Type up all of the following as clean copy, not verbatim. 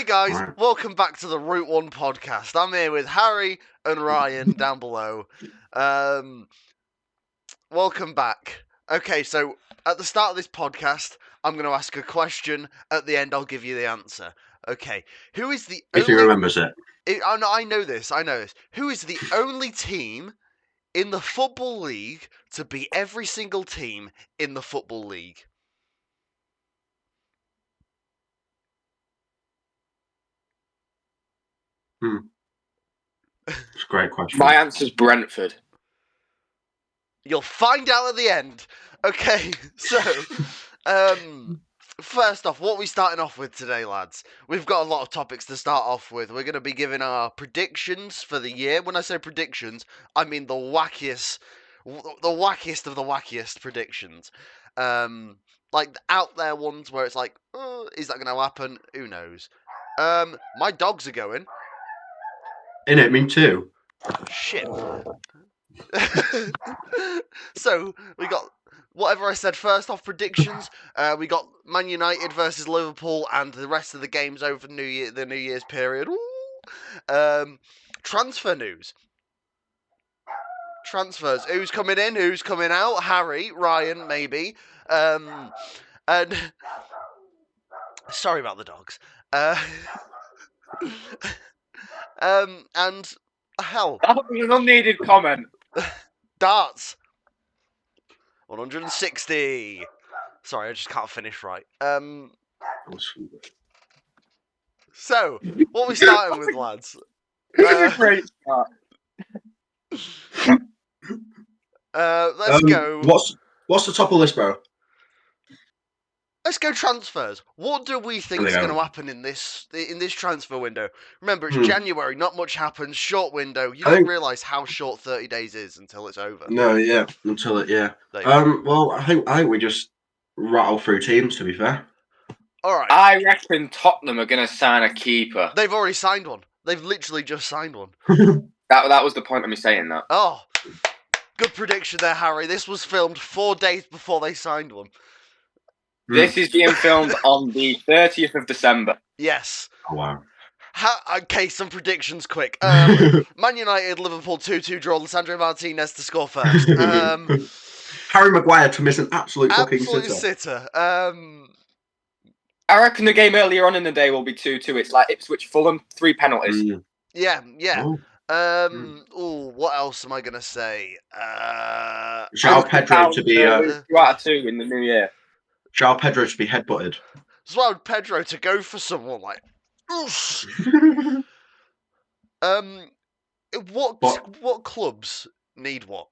guys, Right. welcome back to the Route 1 podcast. I'm here with Harry and Ryan down below. Welcome back. Okay, so at the start of this podcast, I'm going to ask a question. At the end, I'll give you the answer. Okay, who is the If he only... remembers it. I know this. Who is the only team in the Football League to beat every single team in the Football League? It's a great question. My answer's Brentford. You'll find out at the end. Okay, so, first off, what are we starting off with today, lads? We've got a lot of topics to start off with. We're going to be giving our predictions for the year. When I say predictions, I mean the wackiest of the wackiest predictions. Like the out there ones where it's like, oh, is that going to happen? Who knows? My dogs are going. Innit, me too. Shit. So we got whatever I said first off predictions. We got Man United versus Liverpool and the rest of the games over the New Year's period. Transfer news. Transfers. Who's coming in? Who's coming out? Harry, Ryan, maybe. And sorry about the dogs. And hell, That was an unneeded comment. darts. 160. Sorry, I just can't finish right. So, what are we starting with, lads? Great start. Let's go. What's the top of the list, bro? Let's go transfers. What do we think is going to happen in this transfer window? Remember, it's January. Not much happens. Short window. You don't realise how short 30 days is until it's over. No, yeah, until it, yeah. Well, I think we just rattle through teams. To be fair. All right. I reckon Tottenham are going to sign a keeper. They've already signed one. They've literally just signed one. That was the point of me saying that. Oh, good prediction there, Harry. This was filmed 4 days before they signed one. This is being filmed on the 30th of December. Yes. Oh, wow. Okay, some predictions quick. Man United, Liverpool 2-2 draw. Lissandro Martinez to score first. Harry Maguire to miss an absolute fucking sitter. I reckon the game earlier on in the day will be 2-2. It's like Ipswich Fulham, 3 penalties. Yeah. Oh. What else am I gonna say? João Pedro to be 2 out of 2 in the new year. João Pedro to be headbutted. João Pedro to go for someone like. Oof. What clubs need what?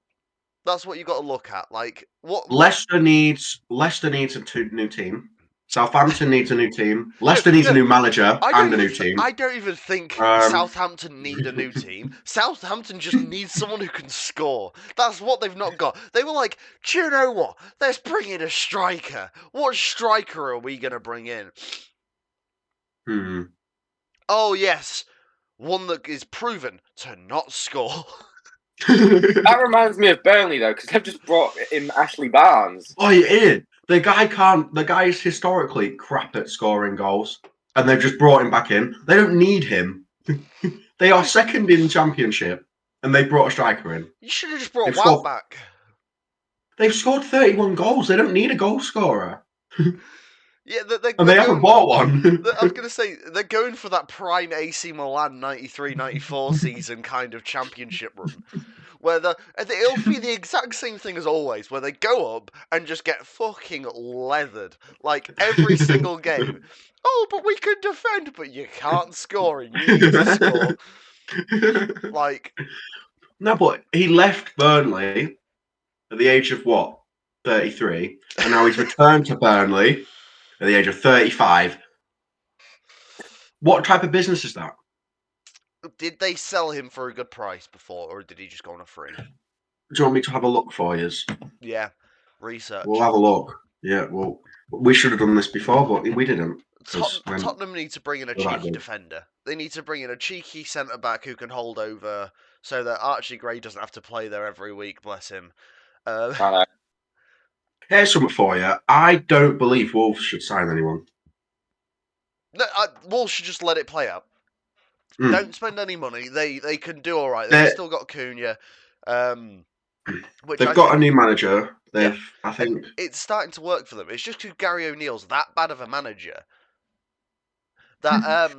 That's what you got to look at. Like what? Leicester needs a new team. Southampton needs a new team. Leicester needs a new manager and a new team. I don't even think Southampton need a new team. Southampton just needs someone who can score. That's what they've not got. They were like, do you know what? Let's bring in a striker. What striker are we going to bring in? Oh, yes. One that is proven to not score. That reminds me of Burnley, though, because they've just brought in Ashley Barnes. Oh, he is. The guy is historically crap at scoring goals, and they've just brought him back in. They don't need him. They are second in Championship, and they brought a striker in. You should have just brought Wout back. They've scored 31 goals. They don't need a goal scorer. Yeah, and they haven't bought one. I was going to say, they're going for that prime AC Milan 93-94 season kind of championship run. Where it'll be the exact same thing as always, where they go up and just get fucking leathered. Like, every single game. Oh, but we can defend, but you can't score, and you need to score. Like... No, but he left Burnley at the age of, 33? And now he's returned to Burnley at the age of 35. What type of business is that? Did they sell him for a good price before, or did he just go on a free? Do you want me to have a look for you? Yeah, research. We'll have a look. Yeah, well, we should have done this before, but we didn't. Tottenham need to bring in a cheeky defender. They need to bring in a cheeky centre-back who can hold over so that Archie Gray doesn't have to play there every week, bless him. Here's something for you. I don't believe Wolves should sign anyone. No, Wolves should just let it play out. Mm. Don't spend any money. They can do all right. They've They're- still got Cunha, which They've I got a think, new manager. yeah, I and think. it's starting to work for them. It's just because Gary O'Neill's that bad of a manager that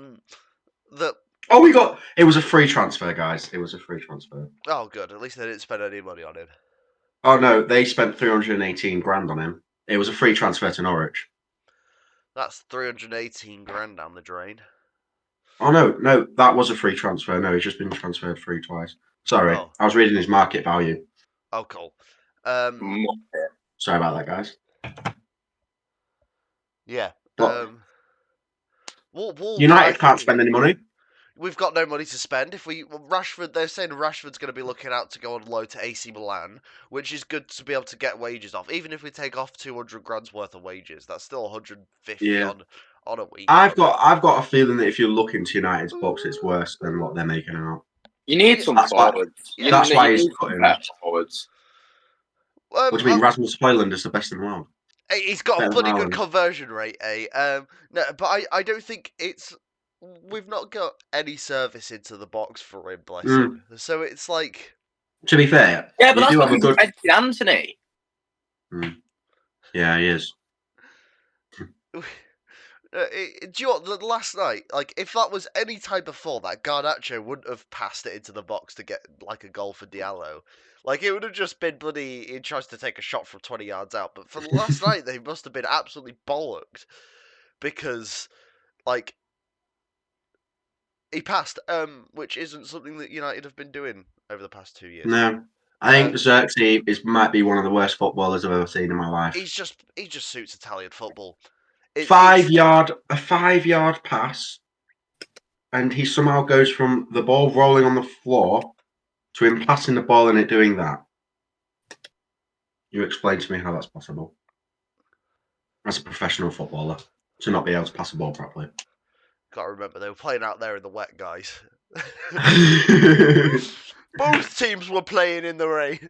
that. Oh, we got. It was a free transfer, guys. It was a free transfer. Oh, good. At least they didn't spend any money on him. Oh no, they spent 318 grand on him. It was a free transfer to Norwich. That's 318 grand down the drain. Oh no, that was a free transfer. No, he's just been transferred free twice. Sorry, Oh, I was reading his market value. oh, cool. Sorry about that, guys. Yeah. But Wolves, I United can't think spend any money. we've got no money to spend. If we Rashford, they're saying Rashford's going to be looking out to go on loan to AC Milan, which is good to be able to get wages off. Even if we take off 200 grand's worth of wages, that's still 150 Yeah, on a week. I've got a feeling that if you look into United's books, it's worse than what they're making out. You need some That's why. forwards. Yeah. That's why You he's need some putting. better forwards. What do you mean, Rasmus Højlund is the best in the world? He's got a Better than bloody good Haaland. conversion rate, No, but I don't think it's. We've not got any service into the box for him, bless him. So it's like. To be fair, Yeah, but you that's do have a because good. he's Anthony. Yeah, he is. Do you know what, last night, like, if that was any type of fall, that Garnacho wouldn't have passed it into the box to get, like, a goal for Diallo. Like, it would have just been bloody, he tries to take a shot from 20 yards out. But for last night, they must have been absolutely bollocked. Because, like, he passed, which isn't something that United have been doing over the past 2 years. No, I think Xerxes might be one of the worst footballers I've ever seen in my life. He just suits Italian football. A 5 yard pass, and he somehow goes from the ball rolling on the floor to him passing the ball and it doing that. You explain to me how that's possible as a professional footballer to not be able to pass the ball properly. Gotta remember, they were playing out there in the wet, guys. Both teams were playing in the rain.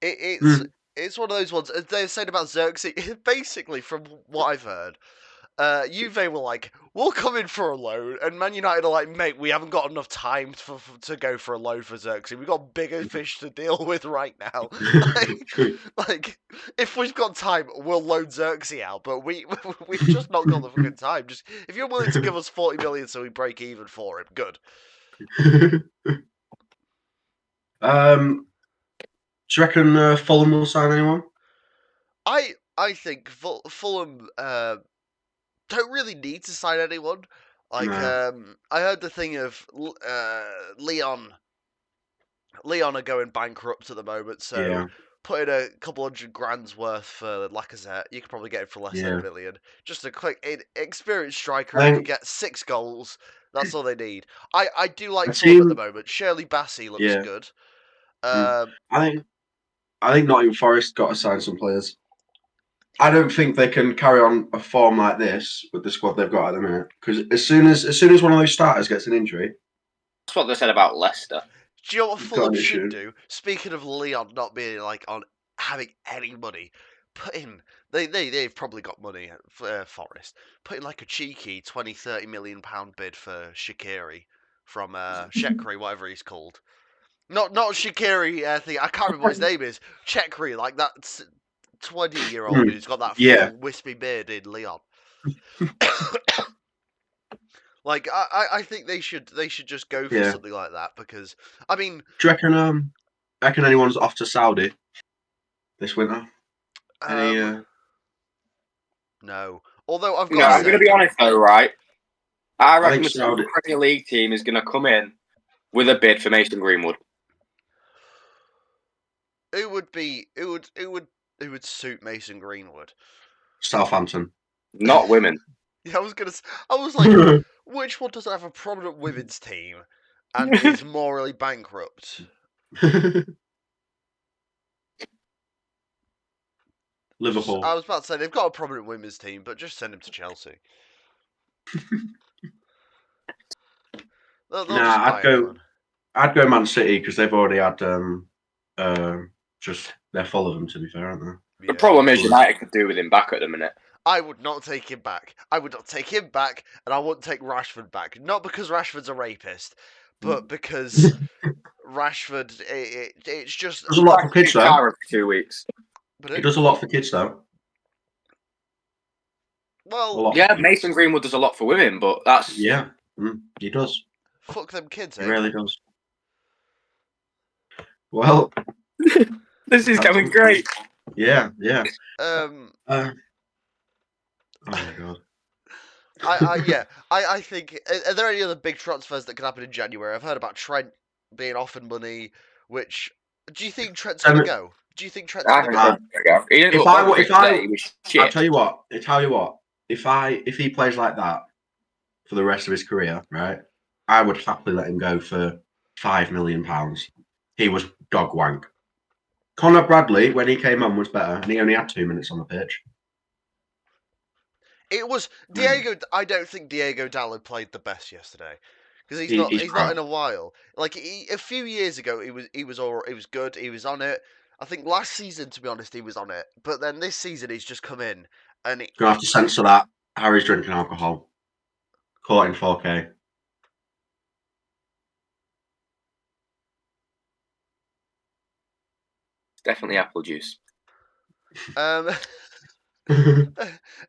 It's one of those ones. As they're saying about Xerxes, basically, from what I've heard, Juve were like, we'll come in for a loan, and Man United are like, mate, we haven't got enough time to go for a loan for Xerxes. We've got bigger fish to deal with right now. like, if we've got time, we'll loan Xerxes out, but we've just not got the fucking time. Just if you're willing to give us 40 million so we break even for him, good. Do you reckon Fulham will sign anyone? I think Fulham don't really need to sign anyone. Like, No. I heard the thing of Leon. Leon are going bankrupt at the moment, so Yeah. put in a couple hundred grand's worth for Lacazette. You could probably get him for less than Yeah. $1 million. Just a quick, experienced striker I who could think get 6 goals. That's all they need. I do like a Fulham at the team. moment. Shirley Bassey looks Yeah. good. I think Nottingham Forest got to sign some players. I don't think they can carry on a form like this with the squad they've got at the minute. Because as soon as one of those starters gets an injury, That's what they said about Leicester. Do you know what you've got Fulham an should issue. do? Speaking of Leon not being like on having any money, put in they've probably got money at Forest. Put in like a cheeky 20-30 million pound bid for Shaqiri from Shekri, whatever he's called. Not Shaqiri thing. I can't remember what his name is. Chekri, like that 20-year-old who's got that Yeah. full wispy beard in Leon. Like I think they should just go for Yeah. something like that because I mean. Do you reckon anyone's off to Saudi this winter? Any? No. Although I've got No, to I'm say, going to be honest though, right? I reckon think the Saudi. Super Premier League team is going to come in with a bid for Mason Greenwood. it would suit Mason Greenwood. Southampton. Not women. Yeah, I was like, which one doesn't have a prominent women's team and is morally bankrupt? Liverpool. I was about to say they've got a prominent women's team, but just send him to Chelsea. They'll just Nah, buy anyone. I'd go Man City because they've already had just they're full of them. To be fair, aren't they? The Yeah. problem is United could do with him back at the minute. I would not take him back. I would not take him back, and I wouldn't take Rashford back. Not because Rashford's a rapist, but because Rashford, it's just. Does a lot for kids though. For 2 weeks. He does a lot for kids though. Well, yeah, Mason Greenwood does a lot for women, but that's he does. Fuck them kids, He eh? really does. Well, this is going great. Yeah. Oh my god. I think. Are there any other big transfers that could happen in January? I've heard about Trent being offered money. Which do you think Trent's gonna go? Do you think Trent's gonna go? I'll tell you what. If he plays like that for the rest of his career, right, I would happily let him go for £5 million. He was dog wank. Conor Bradley, when he came on, was better, and he only had 2 minutes on the pitch. It was Diego. I don't think Diego Dallo played the best yesterday because he's not in a while. Like a few years ago, he was good. He was on it. I think last season, to be honest, he was on it. But then this season, he's just come in and gonna have to censor that. Harry's drinking alcohol. Caught in 4K. Definitely apple juice. and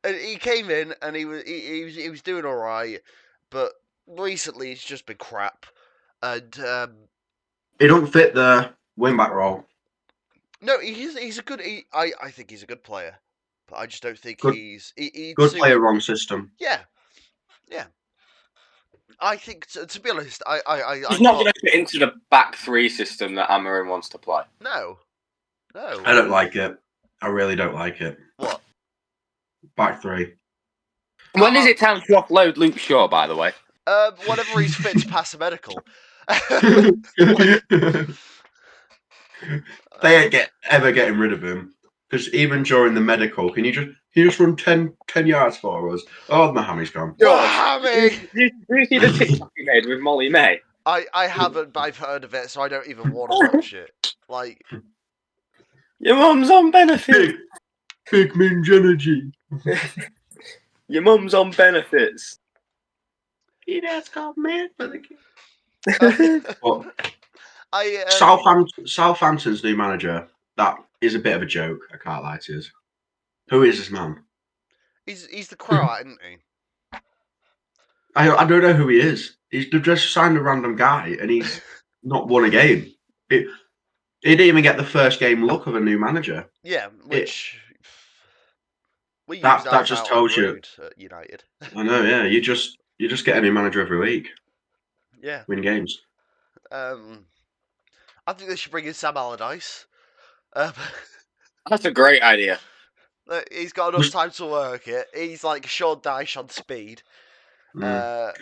he came in and he was doing all right, but recently it's just been crap. And he don't fit the wing back role. No, he's a good. I think he's a good player, but I just don't think good, he's good player, wrong system. Yeah. I think to be honest, he's not going to fit into the back three system that Amorim wants to play. No. I don't like it. I really don't like it. What? Back three. When is it time to offload Luke Shaw, by the way? Whenever he's fit to pass a medical. They ain't ever getting rid of him. Because even during the medical, can you just run 10 yards for us? Oh, Mohammed's gone. Mohammed! Do you see the TikTok he made with Molly May? I haven't, but I've heard of it, so I don't even want to watch it. Like, your mum's on benefits. Big Minge Energy. Your mum's on benefits. He has got mad for the kid. Southampton's new manager, that is a bit of a joke. I can't lie to you. Who is this man? He's the Croat, isn't he? I don't know who he is. He's just signed a random guy, and he's not won a game. He didn't even get the first game look of a new manager. Yeah, which we that just tells you at United. I know. Yeah, you just get a new manager every week. Yeah, win games. I think they should bring in Sam Allardyce. That's a great idea. He's got enough time to work it. He's like Sean Dyche on speed. Sam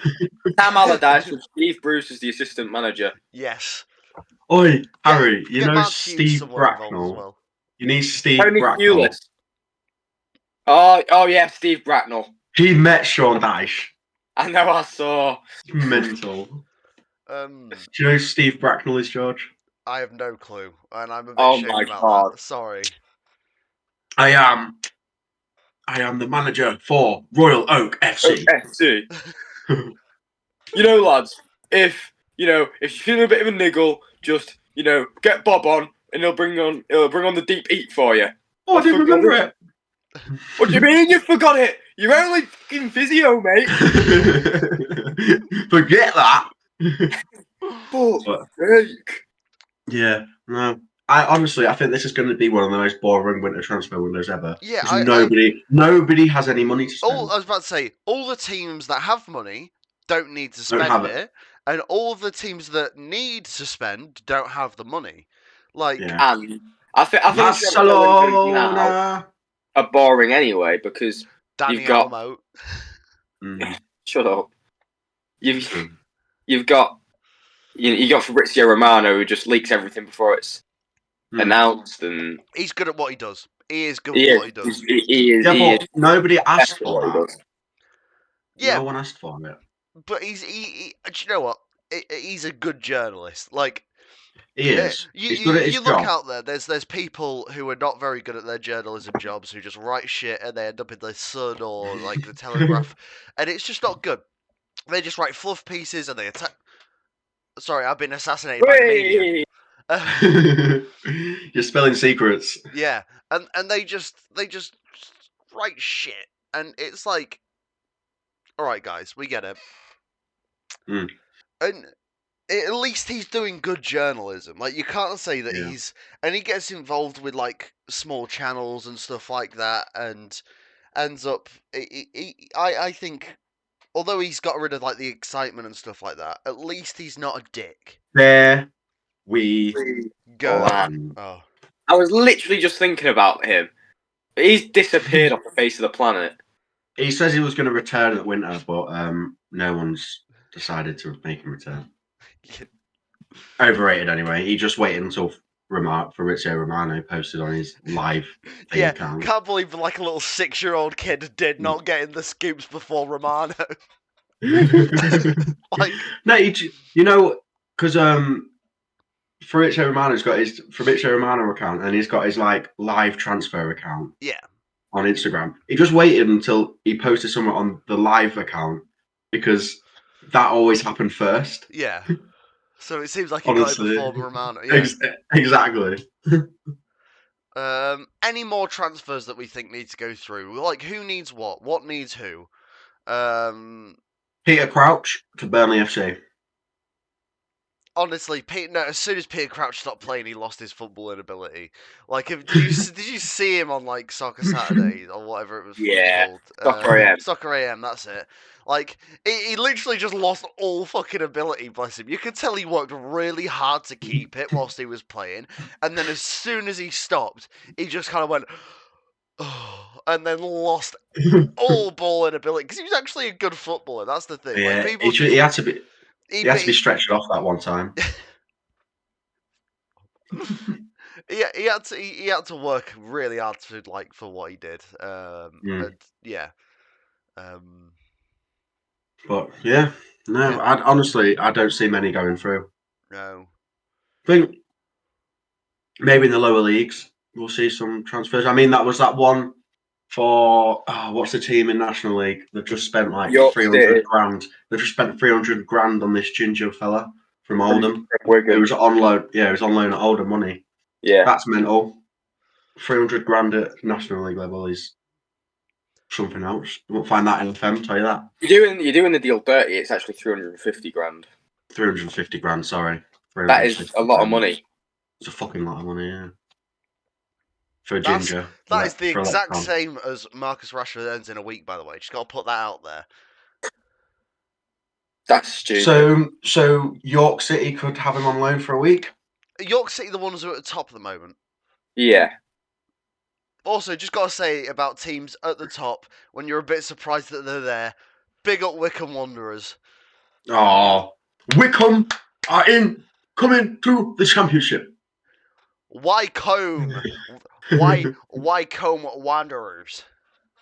Allardyce with Steve Bruce as the assistant manager. Yes. Oi, Harry, you know Steve Bracknell? Well. You need Steve Tony Bracknell. Pulis. Oh yeah, Steve Bracknell. He met Sean Dyche. I know, I saw. Mental. Do you know who Steve Bracknell is, George? I have no clue, and I'm a bit ashamed about that. Sorry. I am the manager for Royal Oak FC. You know, lads, if you're feeling a bit of a niggle, just get Bob on, and he'll bring on the deep eat for you. Oh, I didn't remember it. What do you mean you forgot it? You're only fucking physio, mate. Forget that. Sake. Yeah, no. I think this is going to be one of the most boring winter transfer windows ever. Yeah, nobody has any money to spend. I was about to say, all the teams that have money don't need to spend it, and all the teams that need to spend don't have the money. Like, and I think Barcelona are boring anyway because Danny Almo. Shut up. You've got Fabrizio Romano who just leaks everything before it's announced, and he's good at what he does. He is good at what he does. He is. Nobody asked for that. Yeah, no one asked for it. But he do you know what? He's a good journalist. Like, He is. You, He's you good at his you look job. out there. There's people who are not very good at their journalism jobs who just write shit and they end up in the Sun or like the Telegraph, and it's just not good. They just write fluff pieces and they attack. Sorry, I've been assassinated by the media. Whey! You're spelling secrets. Yeah, and they just write shit, and it's like, all right, guys, we get it. Mm. And at least he's doing good journalism. Like, you can't say that Yeah. and he gets involved with like small channels and stuff like that, and ends up. I think, although he's got rid of like the excitement and stuff like that, at least he's not a dick. There we Go. land. Oh, I was literally just thinking about him. He's disappeared off the face of the planet. He says he was going to return at winter, but no one's decided to make him return. Overrated anyway. He just waited until Fabrizio Romano posted on his live thing yeah. account. Can't believe like a little 6-year-old kid did not get in the scoops before Romano. Like, no, you know, because Fabrizio Romano's got his Fabrizio Romano account and he's got his like live transfer account yeah. on Instagram. He just waited until he posted something on the live account because that always happened first. Yeah. So it seems like he got it Honestly, before Romano. Yeah. exactly. Any more transfers that we think need to go through? Like, who needs what? What needs who? Peter Crouch to Burnley FC. Honestly, Peter. No, as soon as Peter Crouch stopped playing, he lost his footballing ability. Like, did you see him on like Soccer Saturday or whatever it was Yeah, called? Soccer AM. Soccer AM. That's it. Like, he literally just lost all fucking ability. Bless him. You could tell he worked really hard to keep it whilst he was playing, and then as soon as he stopped, he just kind of went, oh, and then lost all ball and ability because he was actually a good footballer. That's the thing. Like, Yeah, people he just had to be. He had to be he, stretched off that one time. he had to work really hard to like for what he did. And yeah. But yeah, no, Yeah. I honestly I don't see many going through. No. I think maybe in the lower leagues we'll see some transfers. I mean, that was that one for what's the team in National League? They've just spent like York 300 City. grand. They've just spent 300 grand on this ginger fella from Oldham. It Wigan. was on loan. Yeah, it was on loan at Oldham money. Yeah. That's mental. 300 grand at National League level is something else. You won't find that in FM, tell you that. You're doing the deal dirty. It's actually 350 grand. 350 grand, sorry. That is a lot of money. It's a fucking lot of money, yeah. For a That's, ginger. that is the for exact Electron. same as Marcus Rashford earns in a week, by the way. Just got to put that out there. That's stupid. So York City could have him on loan for a week? York City, the ones who are at the top at the moment. Yeah. Also, just got to say about teams at the top, when you're a bit surprised that they're there, big up Wycombe Wanderers. Oh, Wycombe are coming to the championship. Wycombe Wanderers.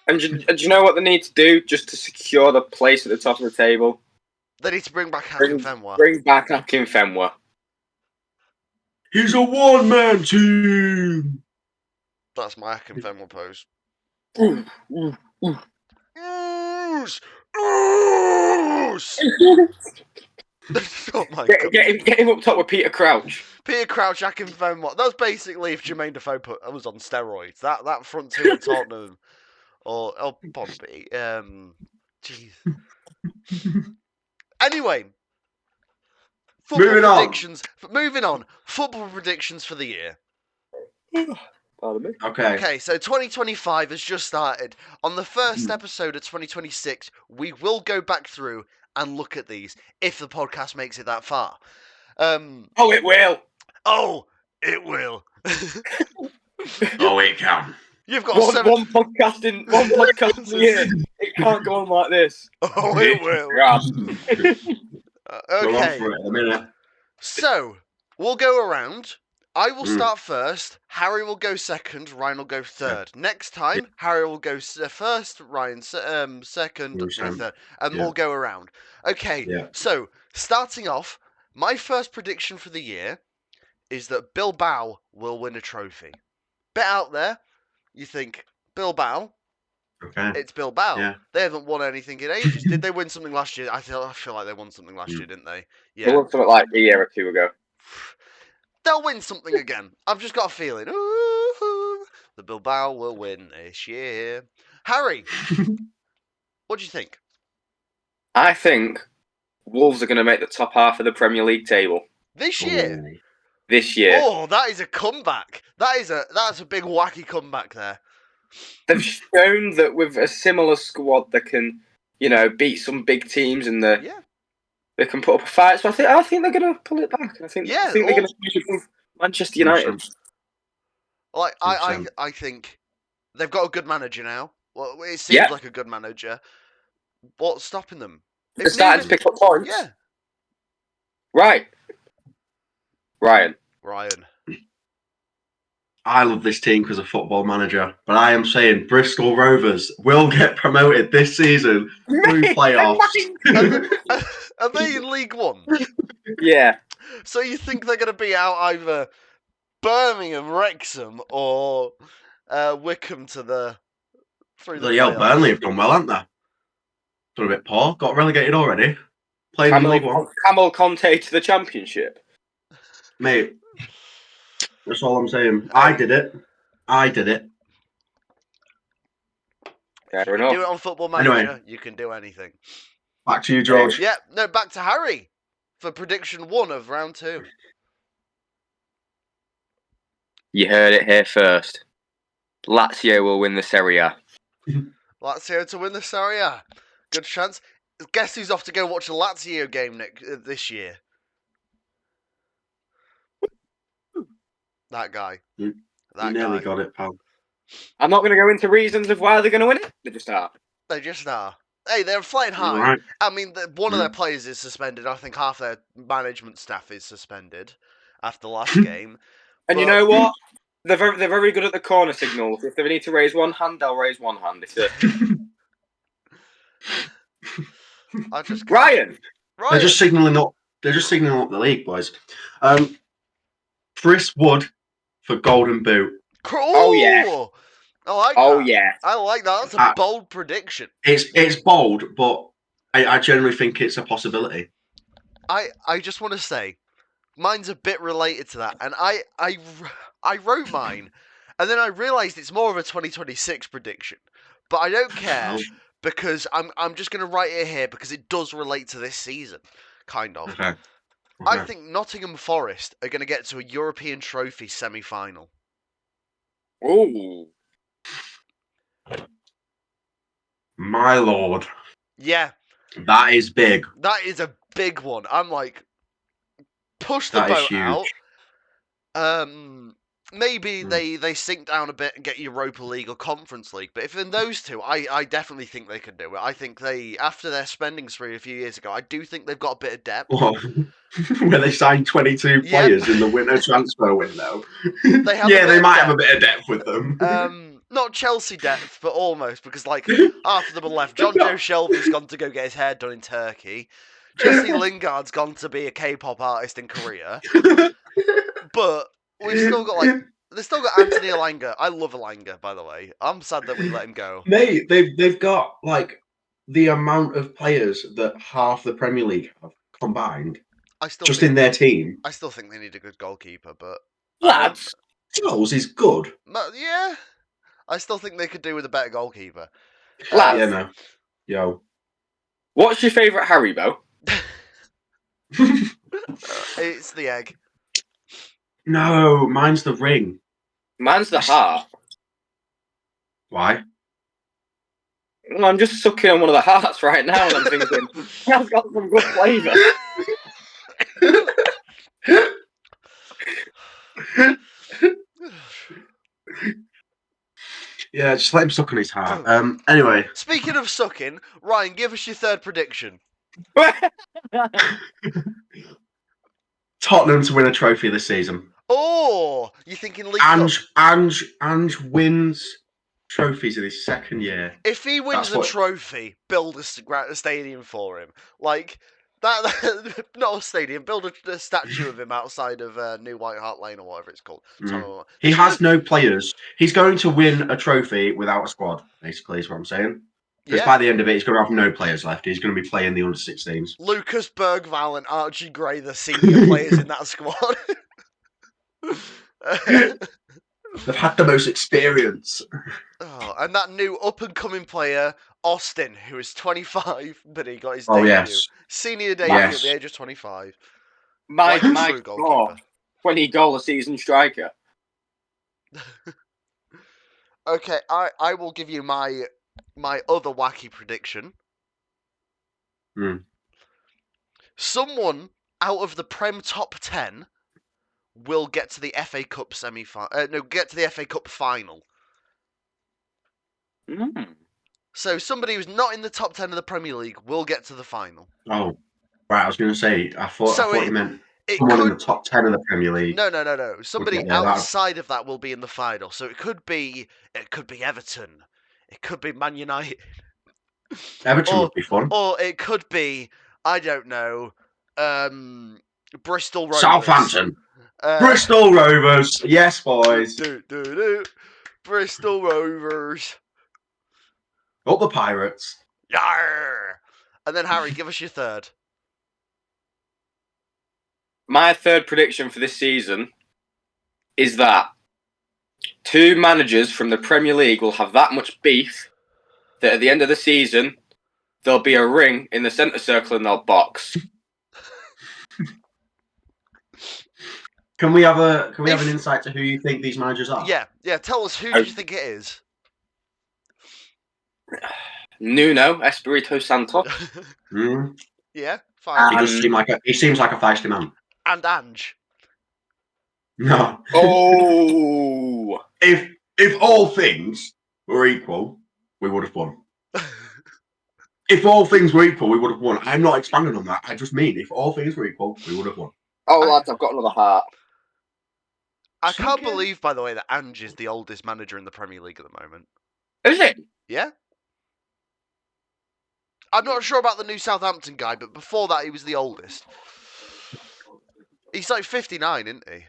And do you know what they need to do just to secure the place at the top of the table? They need to bring back Akinfenwa. Bring back Akinfenwa. He's a one-man team. That's my Akinfenwa pose. Ooh. Oos! Oh my god. Get him up top with Peter Crouch. Peter Crouch, Akinfenwa. That was basically if Jermaine Defoe was on steroids. That front two at Tottenham. Or Pompey. Jeez. Anyway. Moving on. Football predictions for the year. Pardon me. Okay, so 2025 has just started. On the first episode of 2026, we will go back through and look at these if the podcast makes it that far. Oh, it will. Oh, it will. Oh, it can. You've got one podcast in the year. It can't go on like this. Oh, it will. Go on Okay. for it in a minute. So, we'll go around. I will start first. Harry will go second. Ryan will go third. Next time, Harry will go first. Ryan second. Me third. And we'll go around. Okay. Yeah. So, starting off, my first prediction for the year is that Bilbao will win a trophy. Bit out there, you think Bilbao. Okay. It's Bilbao. Yeah. They haven't won anything in ages. Did they win something last year? I feel like they won something last year, didn't they? It Yeah. was something like a year or two ago. They'll win something again. I've just got a feeling. Ooh, the Bilbao will win this year. Harry, what do you think? I think Wolves are going to make the top half of the Premier League table This year? Ooh. this year. Oh, that is a comeback. That's a big wacky comeback there. They've shown that with a similar squad, they can, beat some big teams and Yeah. they can put up a fight. So I think they're going to pull it back. I think Yeah, they're going to finish above Manchester United. Like I 100%. think they've got a good manager now. Well, it seems Yeah. like a good manager. What's stopping them? They're starting to pick up points. Yeah. Right. Ryan. I love this team because of Football Manager, but I am saying Bristol Rovers will get promoted this season through playoffs. Are they in League One? Yeah. So you think they're going to be out either Birmingham, Wrexham, or Wickham through the playoffs? Burnley have done well, haven't they? Done a bit poor. Got relegated already. Playing in League One. Camel Conte to the Championship. Mate, that's all I'm saying. I did it. If you Fair can do enough. it on Football Manager, Anyway. you can do anything. Back to you, George. Yeah, no, back to Harry for prediction 1 of round 2. You heard it here first. Lazio will win the Serie A. Lazio to win the Serie A. Good chance. Guess who's off to go watch a Lazio game this year? That guy. You That nearly guy. got it, pal. I'm not going to go into reasons of why they're going to win it. They just are. They just are. Hey, they're flying high. Right. I mean, one of their players is suspended. I think half their management staff is suspended after last game. And you know what? They're very good at the corner signals. If they need to raise one hand, they'll raise one hand. I just can't. Ryan. They're just signalling up. They're just signaling up the league, boys. Chris Wood for Golden Boot. Oh, yeah. I like Oh that. yeah. I like that. That's a bold prediction. It's bold, but I generally think it's a possibility. I just want to say, mine's a bit related to that, and I wrote mine, and then I realised it's more of a 2026 prediction, but I don't care because I'm just going to write it here because it does relate to this season, kind of. Okay. I think Nottingham Forest are going to get to a European Trophy semi-final. Ooh. My lord. Yeah. That is big. That is a big one. I'm like, push the That is boat huge. out. Maybe they sink down a bit and get Europa League or Conference League. But if in those two, I definitely think they could do it. I think after their spending spree a few years ago, I do think they've got a bit of depth. Where they signed 22 players in the winter transfer window. They might have a bit of depth with them. Not Chelsea depth, but almost, because like half of them are left. John Joe Shelby's gone to go get his hair done in Turkey. Jesse Lingard's gone to be a K-pop artist in Korea. But we've still got they've still got Anthony Elanga. I love Elanga, by the way. I'm sad that we let him go. Mate, they've got like the amount of players that half the Premier League have combined. In their team. I still think they need a good goalkeeper, but lads, Charles is good. Yeah, I still think they could do with a better goalkeeper. Lads, Yo, what's your favourite Haribo? It's the egg. No, mine's the ring. Mine's the heart. Why? Well, I'm just sucking on one of the hearts right now, and I'm thinking that's got some good flavour. Yeah, just let him suck on his heart. Anyway. Speaking of sucking, Ryan, give us your third prediction. Tottenham to win a trophy this season. Oh, you thinking League Cup? Ange wins trophies in his second year. If he wins the trophy, build a stadium for him. Like, That not a stadium. Build a statue of him outside of New White Hart Lane or whatever it's called. He has no players. He's going to win a trophy without a squad, basically, is what I'm saying. Because by the end of it, he's going to have no players left. He's going to be playing the under-16s. Lucas Bergval and Archie Gray, the senior players in that squad. They've had the most experience. Oh, and that new up-and-coming player, Austin, who is 25, but he got his debut. Yes. Senior debut at the age of 25. My true goalkeeper. 20-goal a season striker. Okay, I will give you my other wacky prediction. Someone out of the Prem top 10 will get to the FA Cup get to the FA Cup final. So somebody who's not in the top 10 of the Premier League will get to the final. Oh, right. I was going to say, I thought you meant someone in the top 10 of the Premier League. No. Somebody outside of that will be in the final. So it could be Everton. It could be Man United. Everton would be fun. Or it could be, I don't know, Bristol Rovers. Southampton. Bristol Rovers. Yes, boys. Bristol Rovers. Up the Pirates. Yarr! And then, Harry, give us your third. My third prediction for this season is that 2 managers from the Premier League will have that much beef that at the end of the season, there'll be a ring in the centre circle and they'll box. Can we have an insight to who you think these managers are? Yeah. Tell us who do you think it is? Nuno Espirito Santo. Yeah, fine. He seems like a feisty man. And Ange. No. Oh. If all things were equal, we would have won. If all things were equal, we would have won. I'm not expanding on that. I just mean if all things were equal, we would have won. Oh, lads, I've got another heart. I can't believe, by the way, that Ange is the oldest manager in the Premier League at the moment. Is it? Yeah. I'm not sure about the new Southampton guy, but before that, he was the oldest. He's like 59, isn't he?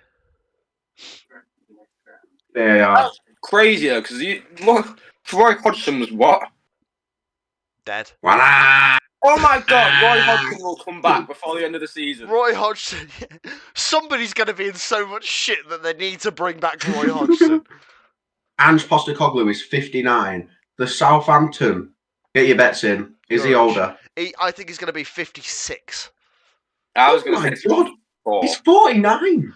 Yeah. That's crazy, though, because look, Roy Hodgson was what? Dead. Voila! Oh my God, Roy Hodgson will come back before the end of the season. Roy Hodgson. Somebody's going to be in so much shit that they need to bring back Roy Hodgson. Ange Postecoglou is 59. The Southampton, get your bets in. Is he older? I think he's going to be 56. I was going to say God. He's 49.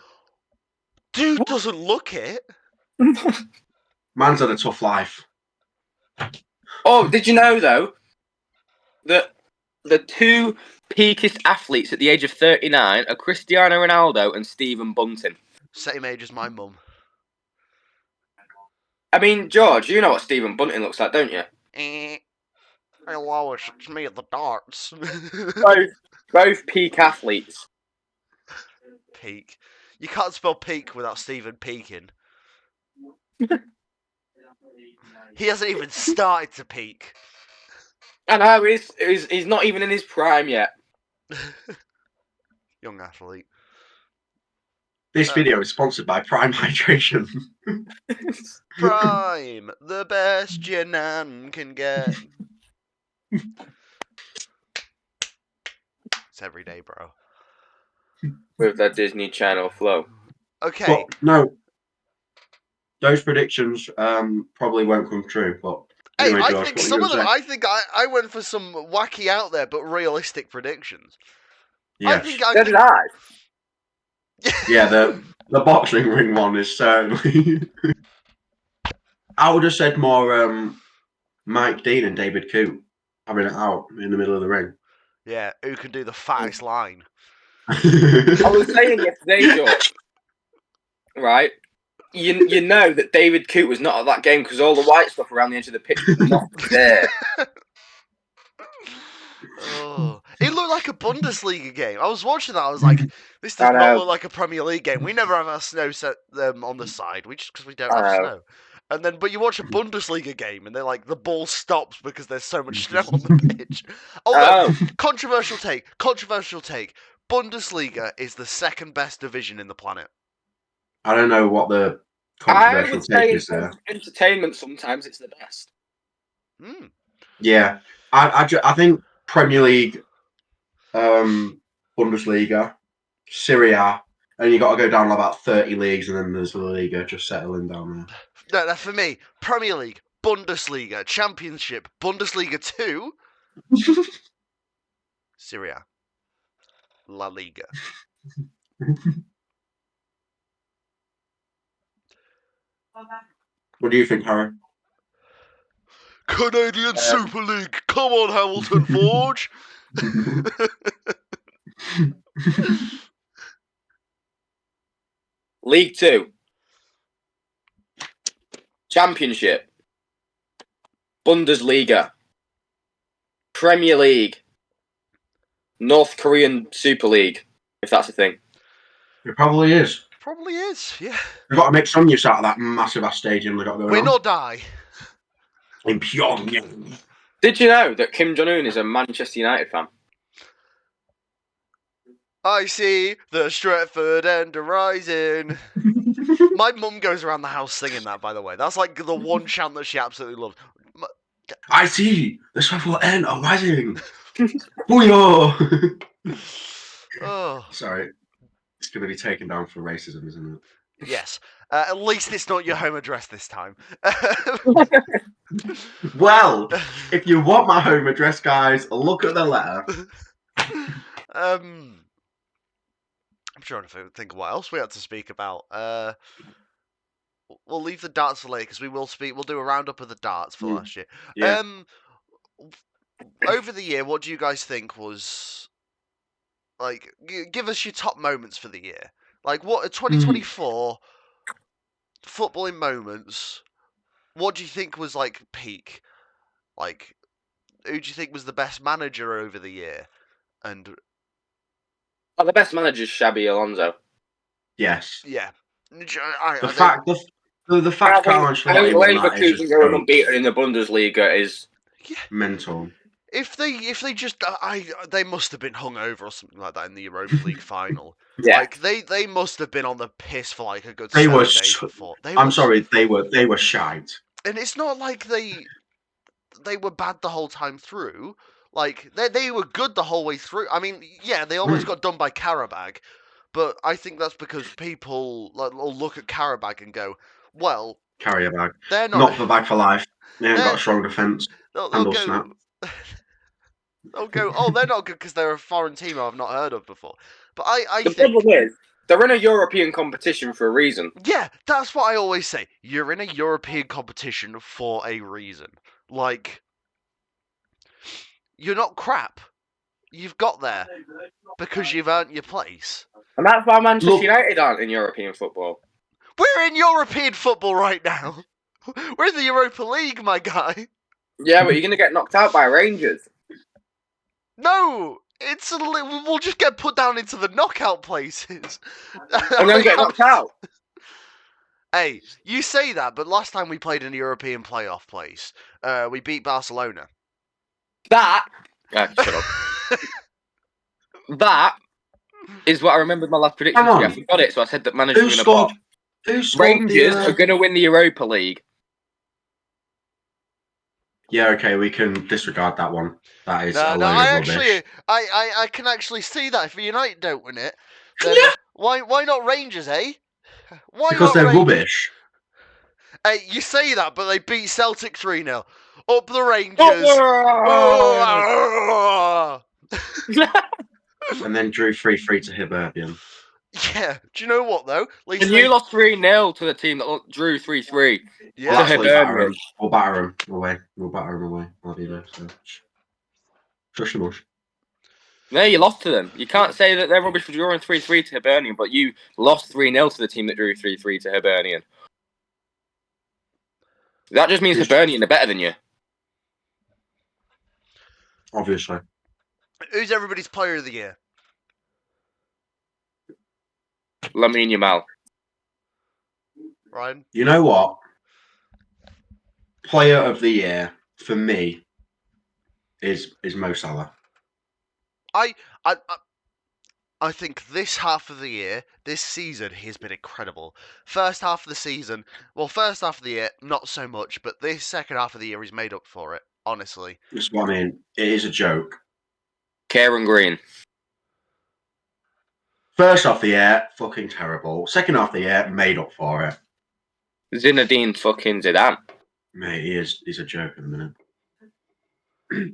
Dude doesn't look it. Man's had a tough life. Oh, did you know, though, that the 2 peakest athletes at the age of 39 are Cristiano Ronaldo and Stephen Bunting? Same age as my mum. I mean, George, you know what Stephen Bunting looks like, don't you? Hello, it's me at the darts. both peak athletes. Peak. You can't spell peak without Stephen peaking. He hasn't even started to peak. I know, he's not even in his prime yet. Young athlete. This video is sponsored by Prime Hydration. Prime, the best your nan can get. It's every day, bro. With that Disney Channel flow. Okay. But, no. Those predictions probably won't come true, but anyway, hey, I George, think some of them. I think I went for some wacky out there but realistic predictions. Yes. So did I. Yeah, the boxing ring one is certainly. I would have said more Mike Dean and David Coote having it out in the middle of the ring. Yeah, who can do the fattest line? I was saying yesterday, George, right? You know that David Coote was not at that game because all the white stuff around the edge of the pitch was not there. Oh, it looked like a Bundesliga game. I was watching that. I was like, this does not look like a Premier League game. We never have our snow set on the side. We just because we don't have snow. But you watch a Bundesliga game and they're like, the ball stops because there's so much snow on the pitch. Although, controversial take. Bundesliga is the second best division in the planet. I don't know what the I controversial would say take in is there. terms of entertainment, sometimes it's the best. Yeah, I think Premier League, Bundesliga, Serie A, and you got to go down about 30 leagues, and then there's the Liga just settling down No, for me, Premier League, Bundesliga, Championship, Bundesliga 2, Serie A, La Liga. What do you think, Harry? Canadian Super League. Come on, Hamilton Forge. League 2. Championship. Bundesliga. Premier League. North Korean Super League, if that's a thing. It probably is. Probably is, yeah. We've got to make some use out of that massive ass stadium they got going Win on. or die. In Pyongyang. Did you know that Kim Jong-un is a Manchester United fan? I see the Stretford End rising. My mum goes around the house singing that, by the way. That's like the one chant that she absolutely loves. I see the Stretford End rising. Booyah! Oh. Sorry. It's going to be taken down for racism, isn't it? Yes. At least it's not your home address this time. Well, if you want my home address, guys, look at the letter. I'm trying to think of what else we had to speak about. We'll leave the darts for later because we will speak. We'll do a roundup of the darts for last year. Yeah. Over the year, what do you guys think was like? Give us your top moments for the year. Like what 2024 footballing moments. What do you think was like peak? Like, who do you think was the best manager over the year? And the best manager is Xabi Alonso. Yes. yeah, The fact Carlo Ancelotti won that is just going unbeaten in the Bundesliga is mental. If they just they must have been hungover or something like that in the Europa League final. Yeah. Like they must have been on the piss for like a good They 7 were. days before. I'm sorry, they were shite. And it's not like they were bad the whole time through. Like they were good the whole way through. I mean, yeah, they almost got done by Karabag, but I think that's because people will look at Karabag and go, well, Carry a bag. they're not the bag for life. They ain't They're- got a strong defence. they'll Handle go. snap. They'll go, oh, they're not good because they're a foreign team I've not heard of before. But I the think, problem is they're in a European competition for a reason. yeah, that's what I always say. You're in a European competition for a reason. Like, you're not crap. You've got there because you've earned your place. And that's why Manchester United aren't in European football. We're in European football right now. We're in the Europa League, my guy. Yeah, but you're going to get knocked out by Rangers. No, we'll just get put down into the knockout places. And then get knocked out. Hey, you say that, but last time we played in a European playoff place, we beat Barcelona. That... shut up. That is what I remembered my last prediction. I forgot it, so I said that managers were going to bot. Rangers are going to win the Europa League. Yeah, okay, we can disregard that one. That is a load of actually, rubbish. I can actually see that if United don't win it, then why not Rangers, eh? Why because not they're Rangers? rubbish. Hey, you say that, but they beat Celtic 3-0. Up the Rangers. And then drew 3-3 to Hibernian. Yeah, do you know what though? And you lost 3-0 to the team that drew 3-3. Yeah, We'll batter them away. I'll be there. So. Shush them mush. No, you lost to them. You can't say that they're rubbish for drawing 3-3 to Hibernian, but you lost 3-0 to the team that drew 3-3 to Hibernian. That just means Hibernian are better than you. Obviously. Who's everybody's player of the year? Lamine Yamal. Ryan? You know what? player of the year for me is Mo Salah. I, I I think this half of the year, this season, he's been incredible. First half of the season, well, first half of the year, not so much, but this second half of the year, he's made up for it. Honestly, That's what I mean. It is a joke. Kieran Green. First half of the year, fucking terrible. Second half of the year, made up for it. Zinedine fucking Zidane. Mate, he's a joke at the minute.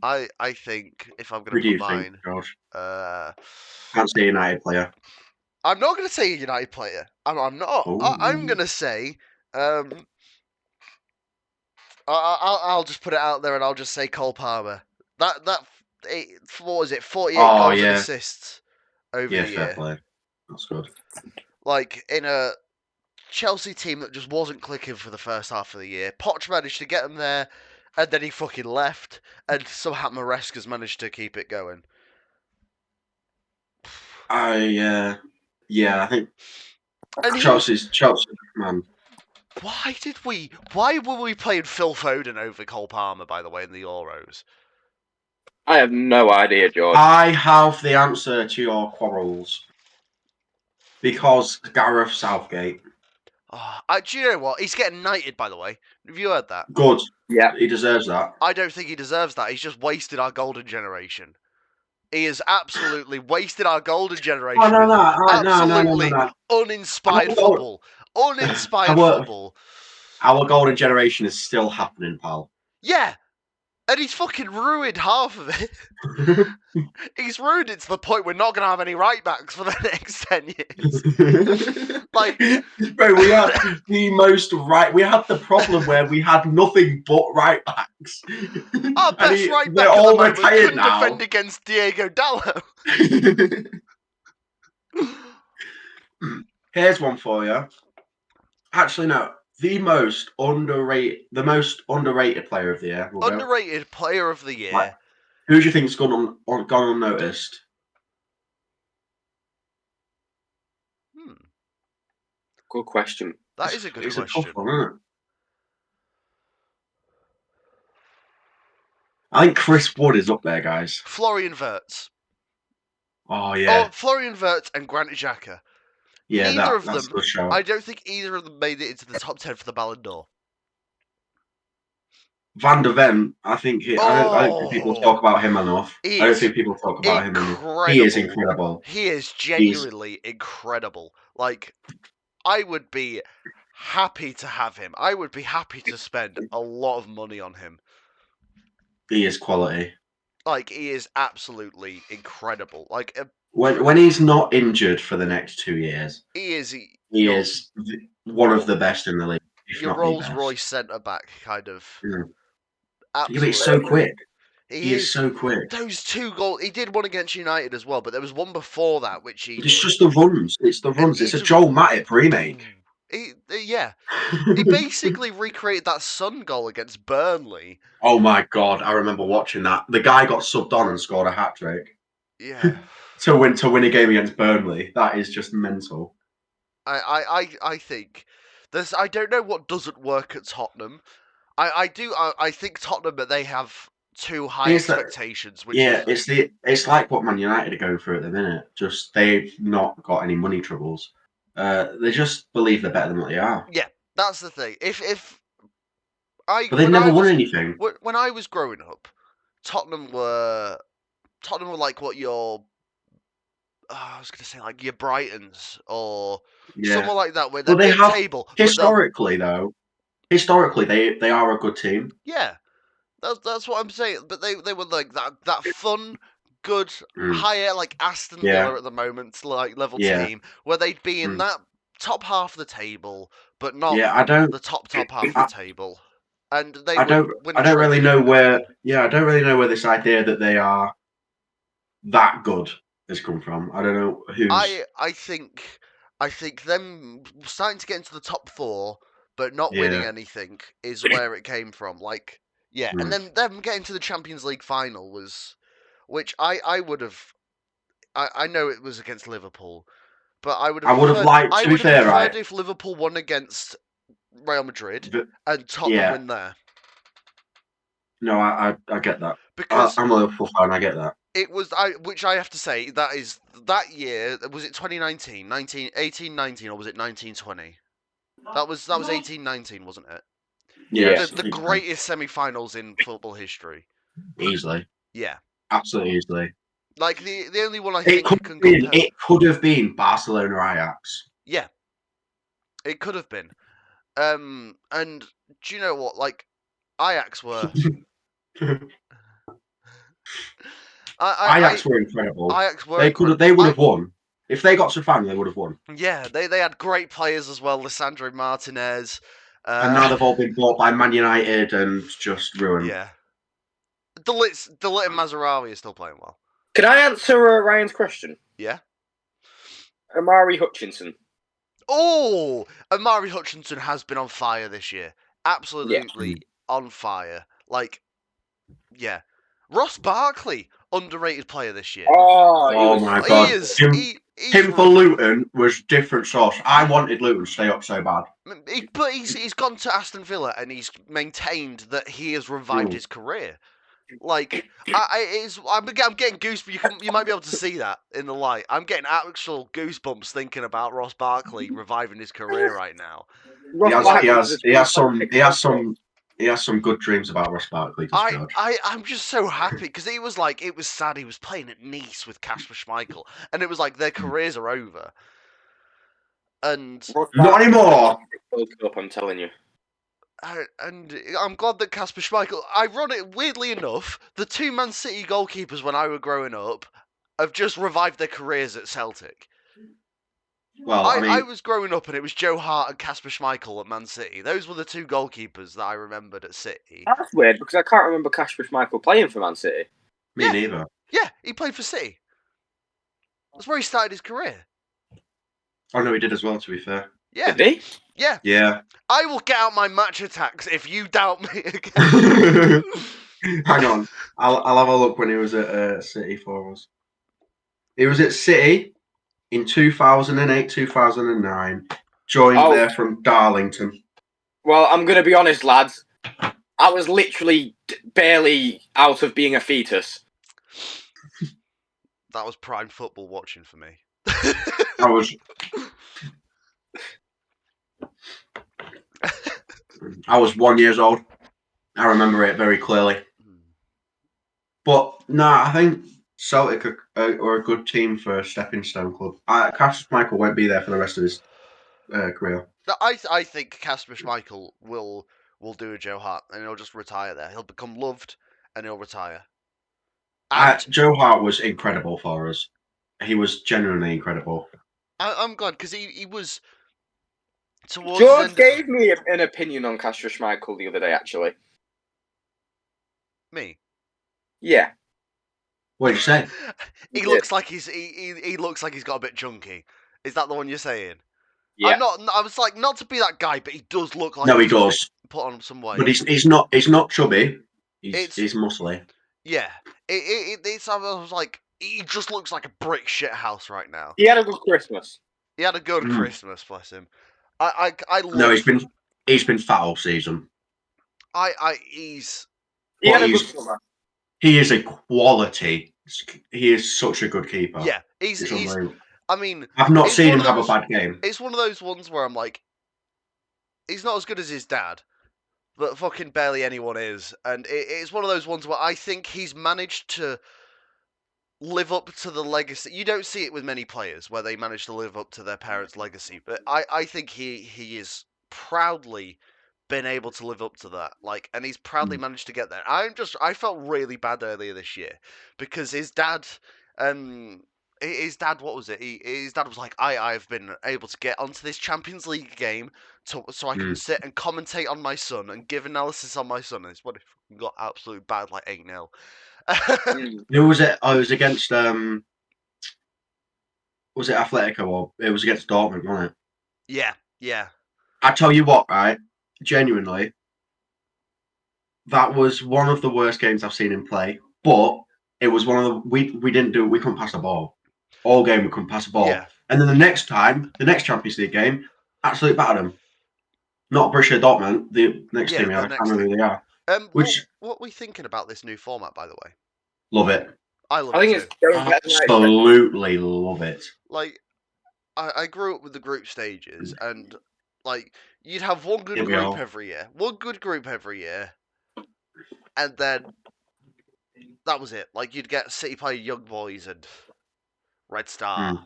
I think if I'm Who gonna do put you think, mine, George? uh, Can't say United player. I'm not gonna say a United player. I'm not. I'm Oh. gonna say, I'll just put it out there and I'll just say Cole Palmer. What was it? 48 Oh, goals and yeah. assists over Yeah, the fair year. play. That's good. Like in a Chelsea team that just wasn't clicking for the first half of the year. Poch managed to get him there, and then he fucking left, and somehow Maresca's managed to keep it going. Yeah, I think And he, Chelsea, man. why were we playing Phil Foden over Cole Palmer, by the way, in the Euros? I have no idea, George. I have the answer to your quarrels. Because Gareth Southgate. Do you know what? He's getting knighted, by the way. Have you heard that? Good. Yeah. He deserves that. I don't think he deserves that. He's just wasted our golden generation. He has absolutely wasted our golden Oh, generation no, with no. absolutely uninspired Our, football. Uninspired our, football. our golden generation is still happening, pal. Yeah, and he's fucking ruined half of it. He's ruined it to the point we're not going to have any right backs for the next 10 years. Like, bro, we had the most right. We had the problem where we had nothing but right backs. our best right they're back at the all moment retired couldn't now. defend against Diego Dallo. Here's one for you. Actually, no. The most underrated player of the year. We'll go. Underrated player of the year. Like, who do you think's gone unnoticed? Good question. That is a good It's question. a tough one, isn't it? I think Chris Wood is up there, guys. Florian Wirtz. Oh yeah. Oh, Florian Wirtz and Granit Xhaka. Yeah, Neither of that's them. the show. I don't think either of them made it into the top 10 for the Ballon d'Or. Van der Ven, I think I don't think people talk about him enough. I don't think people talk about him enough. He is incredible. He is genuinely incredible. Like, I would be happy to have him. I would be happy to spend a lot of money on him. He is quality. Like, he is absolutely incredible. Like, When he's not injured for the next 2 years, he is one of the best in the league. Your Rolls Royce centre back, kind of. Yeah, Absolutely. he's so quick. He is so quick. Those 2 goals. He did one against United as well, but there was one before that which he. It's just the runs. It's the runs. It's a Joel Matip remake. Yeah. He basically recreated that Sun goal against Burnley. Oh my god, I remember watching that. The guy got subbed on and scored a hat trick. Yeah. to win a game against Burnley. That is just mental. I think there's. I don't know what doesn't work at Tottenham. I think Tottenham, but they have too high expectations. It's like what Man United are going through at the minute. Just they've not got any money troubles. They just believe they're better than what they are. Yeah, that's the thing. But they've never won anything. When I was growing up, Tottenham were like what your I was gonna say like your Brightons or someone like that, where they're mid-table. Historically, they are a good team. Yeah, that's what I'm saying. But they were like that fun, good, higher like Aston Villa at the moment, like level team, where they'd be in that top half of the table, but not the top half of the table. And they I don't really know where. Yeah, I don't really know where this idea that they are that good has come from. I don't know who's. I think them starting to get into the top 4, but not winning anything is where it came from. Like, yeah, and then them getting to the Champions League final was, which I would have. I know it was against Liverpool, but I would have liked. I would have preferred if Liverpool won against Real Madrid and Tottenham win there. No, I get that. Because I'm a Liverpool fan. I get that. it was which I have to say that year, was it 2019, 18, 19, or was it 1920? That was 18-19, wasn't it? Yeah. Yes, The greatest semi-finals in football history. easily, Yeah, absolutely easly. like the only one I It think could can have been. compare. It could have been Barcelona or Ajax. Yeah, it could have been. And do you know what? Like Ajax were. Ajax were incredible. Ajax were They could incredible. have. They would have won if they got to the final. They would have won. Yeah, they had great players as well. Lisandro Martinez. And now they've all been bought by Man United and just ruined. Yeah. Delit and Mazarawi are still playing well. Can I answer Ryan's question? Yeah. Amari Hutchinson. Oh, Amari Hutchinson has been on fire this year. Absolutely on fire. Like, yeah. Ross Barkley, underrated player this year. Oh my God. He is. Him for Luton was different sauce. I wanted Luton to stay up so bad. But he's gone to Aston Villa and he's maintained that he has revived his career. Like, I'm getting goosebumps. You might be able to see that in the light. I'm getting actual goosebumps thinking about Ross Barkley reviving his career right now. He has some good dreams about Ross Barkley. I'm just so happy because it was sad. He was playing at Nice with Kasper Schmeichel, and it was like their careers are over. And not anymore. World Cup, I'm telling you. And I'm glad that Kasper Schmeichel. Weirdly enough, the two Man City goalkeepers when I was growing up have just revived their careers at Celtic. Well, I was growing up and it was Joe Hart and Kasper Schmeichel at Man City. Those were the two goalkeepers that I remembered at City. That's weird because I can't remember Kasper Schmeichel playing for Man City. Me neither. Yeah, he played for City. That's where he started his career. Oh no, he did as well. To be fair. Yeah. Did he? Yeah. Yeah. I will get out my match attacks if you doubt me again. Hang on, I'll have a look when he was at City for us. He was at City in 2008, 2009. Joined there from Darlington. Well, I'm going to be honest, lads. I was literally barely out of being a fetus. That was prime football watching for me. I was 1 year old. I remember it very clearly. But no, I think Celtic are a good team for a stepping stone club. Kasper Schmeichel won't be there for the rest of his career. I think Kasper Schmeichel will do a Joe Hart and he'll just retire there. He'll become loved and he'll retire. Joe Hart was incredible for us. He was genuinely incredible. I'm glad because he was. George gave me an opinion on Kasper Schmeichel the other day, actually. Me? Yeah. What did you say? He looks like he looks like he's got a bit chunky. Is that the one you're saying? Yeah. I was like, not to be that guy, but he does look like. No, he does. Put on some weight. But he's not chubby. He's muscly. Yeah. I was like, he just looks like a brick shit house right now. He had a good Christmas. He had a good Christmas, bless him. I love. No, he's been fat all season. He had a good summer. He is a quality. He is such a good keeper. Yeah, he's I mean, I've not seen him have a bad game. It's one of those ones where I'm like, he's not as good as his dad, but fucking barely anyone is. And it's one of those ones where I think he's managed to live up to the legacy. You don't see it with many players where they manage to live up to their parents' legacy, but I think he is proudly been able to live up to that. Like, and he's proudly managed to get there. I felt really bad earlier this year because his dad, what was it? His dad was like, I've been able to get onto this Champions League game so I can sit and commentate on my son and give analysis on my son. And it's what it got absolutely bad, like 8-0. Who was it? Oh, it was against was it Atletico or it was against Dortmund, wasn't it? Yeah. I tell you what, right? Genuinely, that was one of the worst games I've seen him play. But it was one of the we couldn't pass the ball. All game we couldn't pass the ball. Yeah. And then the next Champions League game, absolutely battered him. Not Borussia Dortmund, the next team. I can't remember who they are. Which what are we thinking about this new format, by the way? love it. I love I it think too. it's going better than I expected. Absolutely love it. Like, I grew up with the group stages, and like you'd have one good Here we group are. every year, and then that was it. Like you'd get City play Young Boys and Red Star.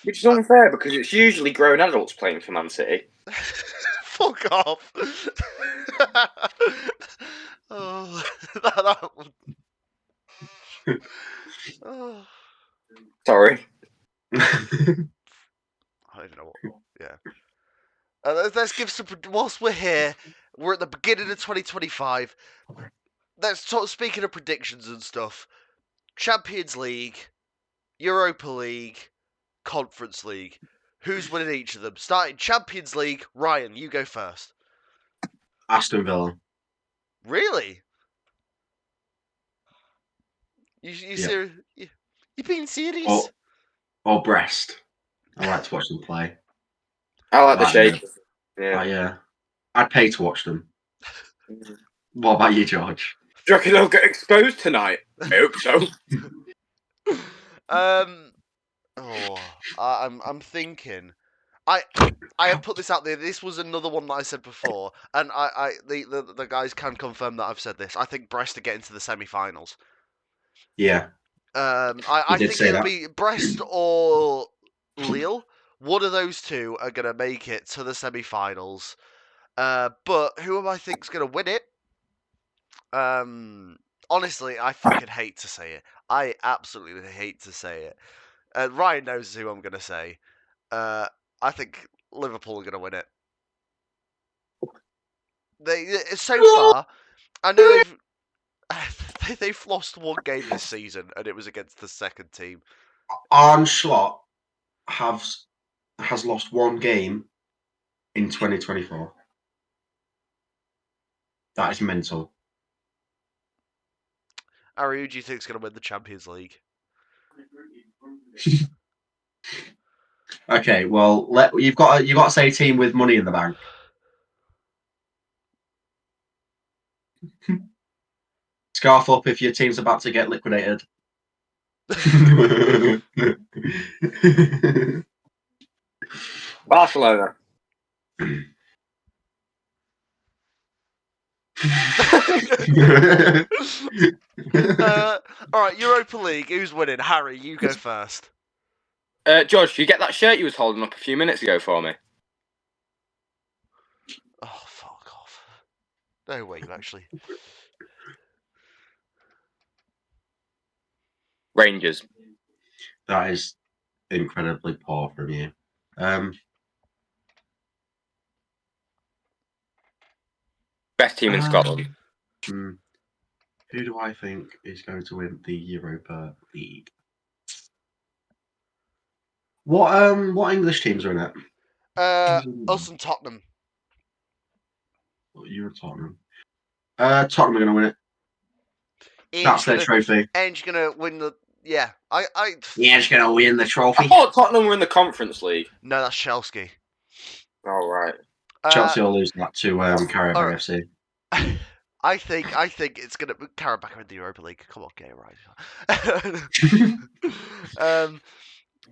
Which is unfair because it's usually grown adults playing for Man City. Fuck off. Oh, that one. Oh, Sorry. I don't even know what. Yeah. Let's give some. Whilst we're here, we're at the beginning of 2025. Let's talk. Speaking of predictions and stuff, Champions League, Europa League, Conference League. Who's winning each of them? Starting Champions League. Ryan, you go first. Aston Villa. Really? You Yep. serious? You being serious? Or Brest. I like to watch them play. I like the Right, shape. Yeah. I'd pay to watch them. What about you, George? Do you reckon they'll get exposed tonight? I hope so. I'm thinking. I have put this out there. This was another one that I said before, and the guys can confirm that I've said this. I think Brest to get into the semi-finals. Yeah. I did think say it'll that. be Brest or Lille. One of those two are gonna make it to the semi-finals. But who am I think's gonna win it? Honestly, I fucking hate to say it. I absolutely hate to say it. Ryan knows who I'm gonna say. I think Liverpool are gonna win it. So far, I know they've lost one game this season, and it was against the second team. Arne Slot has lost one game in 2024. That is mental. Harry, who do you think's gonna win the Champions League? Okay, well, you've got to say team with money in the bank. Scarf up if your team's about to get liquidated. Barcelona. All right, Europa League. Who's winning? Harry, you go first. George, do you get that shirt you was holding up a few minutes ago for me? Oh, fuck off. No way, you actually. Rangers. That is incredibly poor from you. Best team in Scotland. Who do I think is going to win the Europa League? What English teams are in it? Us and Tottenham. You're Tottenham. Tottenham are going to win it. That's their trophy. Ainge gonna win the. Yeah, Ainge going to win the I trophy. thought Tottenham were in the Conference League. No, that's Chelsea. Oh, right. Chelsea will lose that to Karabakh alright. FC. I think it's gonna Karabakh in the Europa League. Come on, get it right.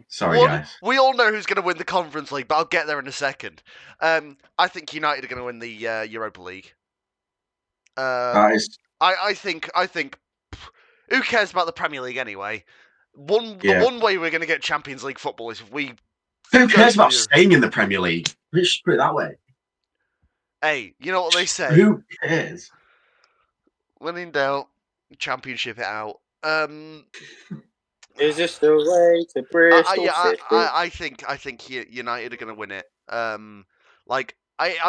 Sorry, guys. We all know who's gonna win the Conference League, but I'll get there in a second. I think United are gonna win the Europa League. That is. I think. Who cares about the Premier League anyway? The one way we're gonna get Champions League football is if we. Who cares about staying in the Premier League? Let's just put it that way. Hey, you know what they say? Who cares? When in doubt, championship it out. Is this the way to Bristol City? I think United are going to win it. I'm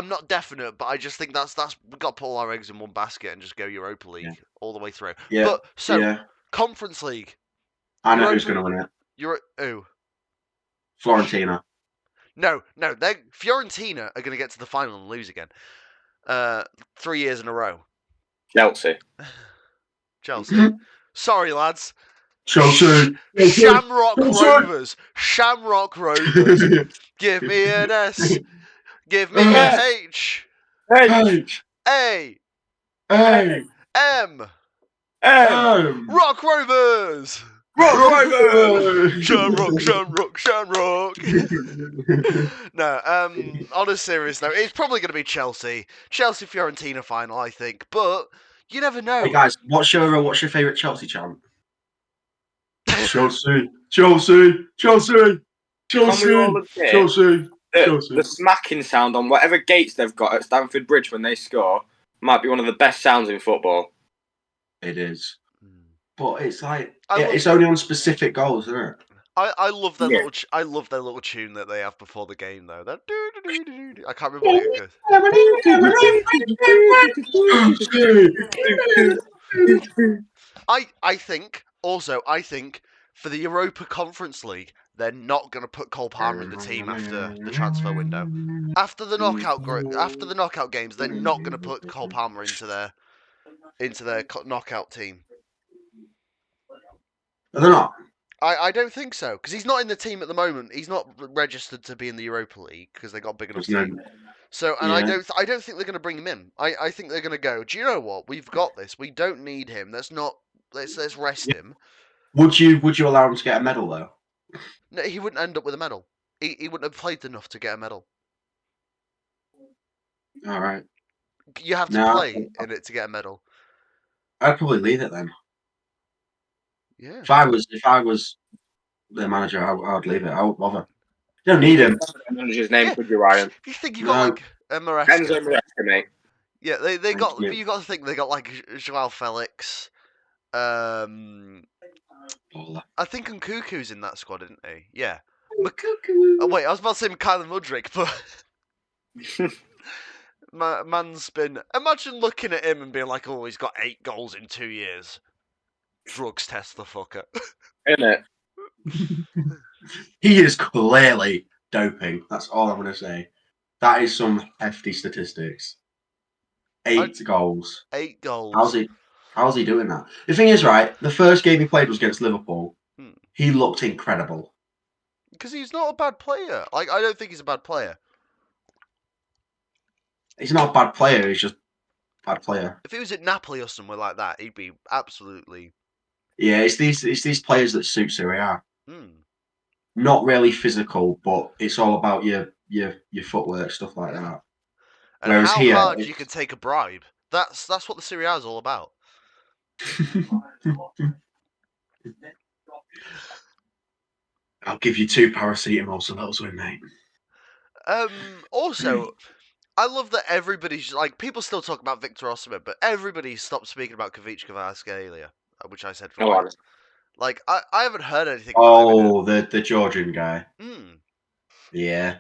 not definite, but I just think that's we've got to put all our eggs in one basket and just go Europa League all the way through. Yeah. But Conference League. I know who's going to win it. Who? Fiorentina. No, Fiorentina are going to get to the final and lose again. 3 years in a row. Chelsea. Sorry, lads. Chelsea. Shamrock Rovers. Give me an S. Give me a H. H. A. Hey, M. um, Rock Rovers. Rock Rovers! Shamrock, Shamrock, Shamrock. No, on a serious note, it's probably going to be Chelsea. Chelsea-Fiorentina final, I think. But you never Hey know. guys, what's your favourite Chelsea chant? Chelsea, Chelsea, Chelsea, Can we all Chelsea, admit Chelsea, that Chelsea. the smacking sound on whatever gates they've got at Stamford Bridge when they score might be one of the best sounds in football? It is, but it's like I love- it's only on specific goals, isn't it? I love their Yeah. little I love their little tune that they have before the game though. That I can't remember what it goes. I think also I think for the Europa Conference League they're not going to put Cole Palmer in the team after the transfer window. After the knockout games, they're not going to put Cole Palmer into their knockout team. Are they not? I don't think so because he's not in the team at the moment. He's not registered to be in the Europa League because they got a big enough team. So, and Yeah. I don't think they're going to bring him in. I think they're going to go. Do you know what? We've got this. We don't need him. Let's rest him. Would you allow him to get a medal though? No, he wouldn't end up with a medal. He wouldn't have played enough to get a medal. All right. You have to No, play in it to get a medal. I'd probably leave it then. Yeah. If I was the manager, I would leave it. I would bother. You don't need him. The manager's name, Yeah. could you, Ryan? You think you No. got like a Enzo Maresca? Maresca, mate. Yeah, they got. you. But you got to think they got like Joao Felix. I think Nkuku's in that squad, isn't he? Yeah. Oh, wait, I was about to say Kyler Mudrick, but man's been. Imagine looking at him and being like, "Oh, he's got 8 goals in 2 years." Drugs test the fucker. Isn't it? He is clearly doping. That's all I'm going to say. That is some hefty statistics. 8 goals. 8 goals. How's he doing that? The thing is, right, the first game he played was against Liverpool. Hmm. He looked incredible. Because he's not a bad player. Like, I don't think he's a bad player. He's not a bad player, he's just a bad player. If he was at Napoli or somewhere like that, he'd be absolutely. Yeah, it's these players that suit Serie A. Hmm. Not really physical, but it's all about your footwork, stuff like that. And Whereas how here, hard you can take a bribe. That's what the Serie A is all about. I'll give you 2 paracetamol, so that'll win, mate. Also, I love that everybody's like people still talk about Victor Osimhen, but everybody stopped speaking about Kavic Kvaratskhelia, which I said for Go on. like I haven't heard anything about him. Oh, the Georgian guy. Yeah,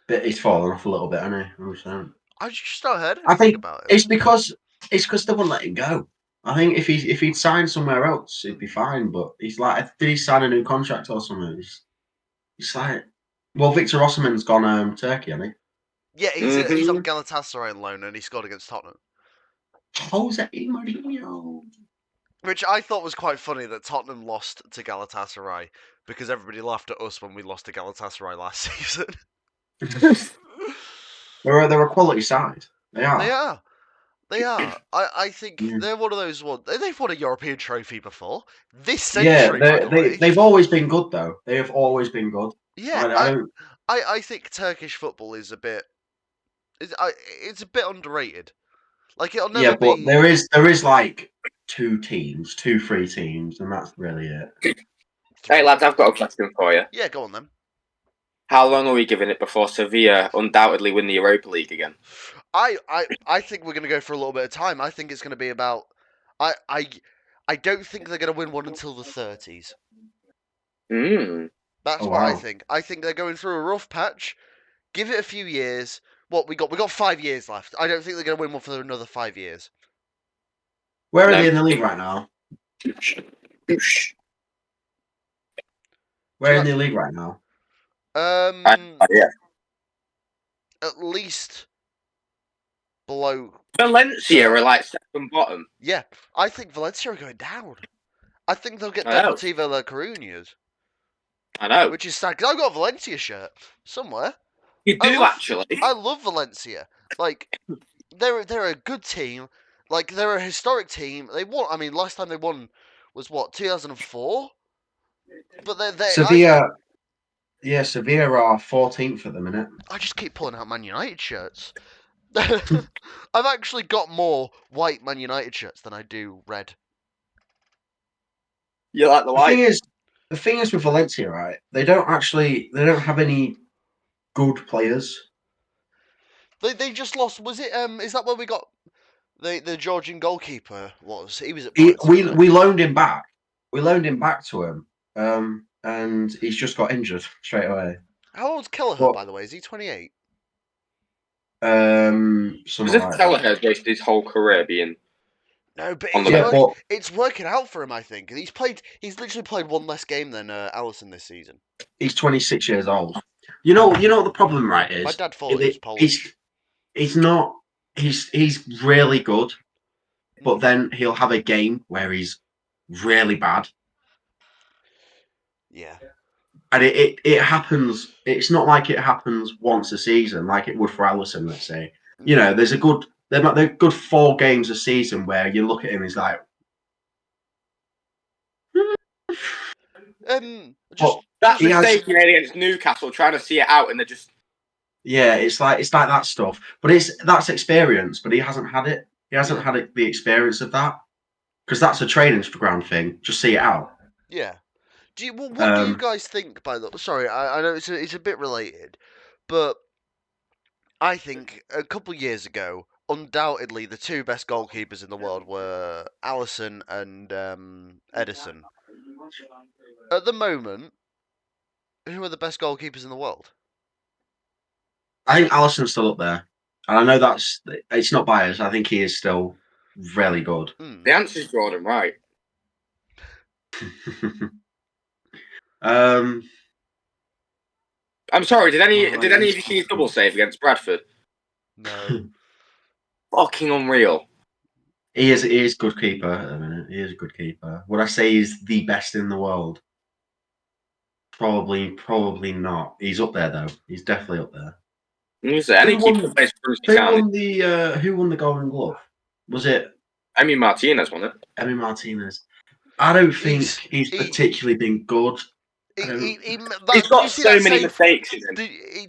but he's fallen off a little bit, hasn't he? 100%. I just not heard I anything think about him. it's because they wouldn't let him go. I think if he'd signed somewhere else, he'd be fine. But he's like, did he sign a new contract or something? He's like, well, Victor Osimhen's gone Turkey, hasn't he? Yeah, he's on Galatasaray on loan and he scored against Tottenham. Jose Mourinho. Which I thought was quite funny that Tottenham lost to Galatasaray because everybody laughed at us when we lost to Galatasaray last season. They're a quality side. They are. They are. I think they're one of those ones. They've won a European trophy before. This Yeah, century, by the way. they've always been good, though. They have always been good. Yeah, I think Turkish football is a bit. It's a bit underrated. Like it'll never be. Yeah, but there is like 2 teams, 3 teams, and that's really it. Hey, lads, I've got a question for you. Yeah, go on then. How long are we giving it before Sevilla undoubtedly win the Europa League again? I think we're gonna go for a little bit of time. I think it's gonna be about. I don't think they're gonna win one until the 30s. That's what I think. I think they're going through a rough patch. Give it a few years. What we got 5 years left. I don't think they're gonna win one for another 5 years. Where are they in the league right now? Where in the league right now? Yeah. At least below. Valencia are like second bottom. Yeah, I think Valencia are going down. I think they'll get I know. Deportivo La Coruña's. I know. Which is sad because I've got a Valencia shirt somewhere. You do actually. I love Valencia. Like they're a good team. Like, they're a historic team. They won. I mean, last time they won was what, 2004? But Sevilla, yeah, Sevilla are 14th at the minute. I just keep pulling out Man United shirts. I've actually got more white Man United shirts than I do red. You like the The thing white? is, the thing is with Valencia, right? They don't have any good players. They just lost. Was it? Is that where we got the Georgian goalkeeper? Was he was at He, Brighton, we right? we loaned him back. We loaned him back to him, and he's just got injured straight away. How old's Kelleher, But by the way? Is he 28? As something if like that. Kelleher has wasted his whole career being No, but on the Yeah, bench. but it's working out for him. I think he's played. He's literally played one less game than Allison this season. he's 26 years old. You know what the problem, right, My is dad thought he was Polish. he's not. He's really good, but Mm. then he'll have a game where he's really bad. Yeah. And it happens. It's not like it happens once a season, like it would for Allison. Let's say, Mm. they're good 4 games a season where you look at him, he's like, Just but That he has, mistake he made against Newcastle, trying to see it out, and they're just yeah, it's like that stuff. But that's experience. But he hasn't had it. He hasn't had the experience of that because that's a training ground thing. Just see it out. yeah. What do you Um, guys think? By the sorry, I know it's a bit related, but I think a couple of years ago, undoubtedly the two best goalkeepers in the world were Allison and Edison. At the moment, who are the best goalkeepers in the world? I think Allison's still up there, and I know it's not biased. I think he is still really good. the answer's Jordan Wright. um, I'm sorry. Did any Right, of he's you see his double save against Bradford? No. Fucking unreal. he is good keeper at the minute. He is a good keeper. Would I say he's the best in the world? Probably not. He's up there though. He's definitely up there. You say any Who keeper won? plays for Who Town. won the Golden Glove? Was it I mean, Martinez won it. Emi Martinez? I don't think He's he's he, particularly been good. he, I don't. He's did you got see so that many save? mistakes in him.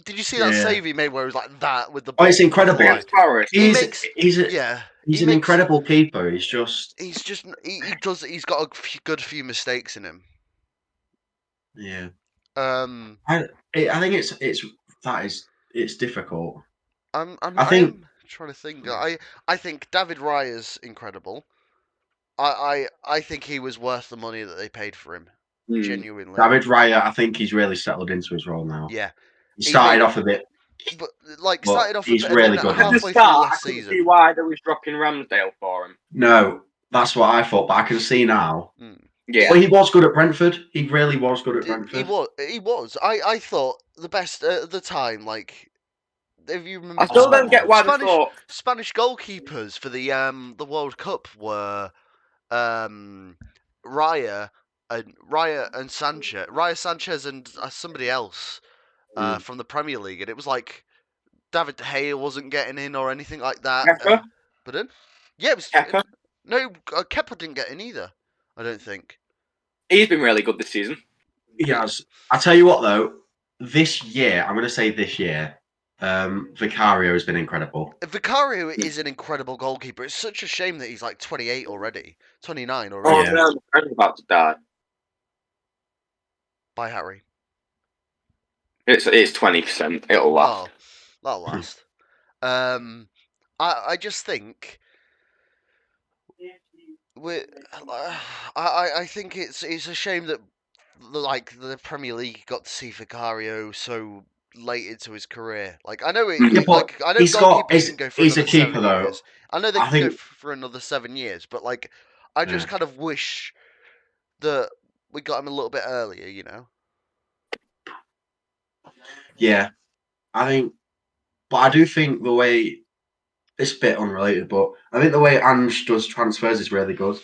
Did you see that Yeah. save he made where he was like that with the Oh, ball it's incredible. flying? Forest. He He's makes he's a, yeah. he's He an makes incredible keeper. He's just he's got a good few mistakes in him. yeah. Um, I think it's difficult. I'm I I think am trying to think. I think David Raya's incredible. I think he was worth the money that they paid for him. Genuinely. David Raya. I think he's really settled into his role now. Yeah. He He made started off a bit, but like but started off a he's bit and then really good At now. the halfway through start, I last couldn't season. see why they was dropping Ramsdale for him. No, that's what I thought, but I can see now. Yeah. Well, he was good at Brentford. He really was good at He Brentford. was. He was. I thought the best at the time. Like, if you remember, I still don't get why they thought. Spanish goalkeepers for the World Cup were Raya and Sanchez, Raya Sanchez and somebody else from the Premier League, and it was like David De Gea wasn't getting in or anything like that. Kepa? But then, yeah, it was Kepa? no Kepa didn't get in either. I don't think. He's been really good this season. He has. I tell you what, though, this year, I'm going to say this year, Vicario has been incredible. Vicario is an incredible goalkeeper. It's such a shame that he's like 28 already, 29 Oh, already. Yeah. no, my friend's about to die. By Harry. It's 20%. It'll last. Oh, that'll last. I just think we I think it's a shame that the Premier League got to see Vicario so late into his career. Like I know Yeah, but I know he's got. goalkeepers can go for He's a another keeper 7 years. though. I know they I can go think. for another 7 years, but like I just Yeah. kind of wish that we got him a little bit earlier. You know. Yeah, I think. But I do think the way it's a bit unrelated, but I think the way Ange does transfers is really good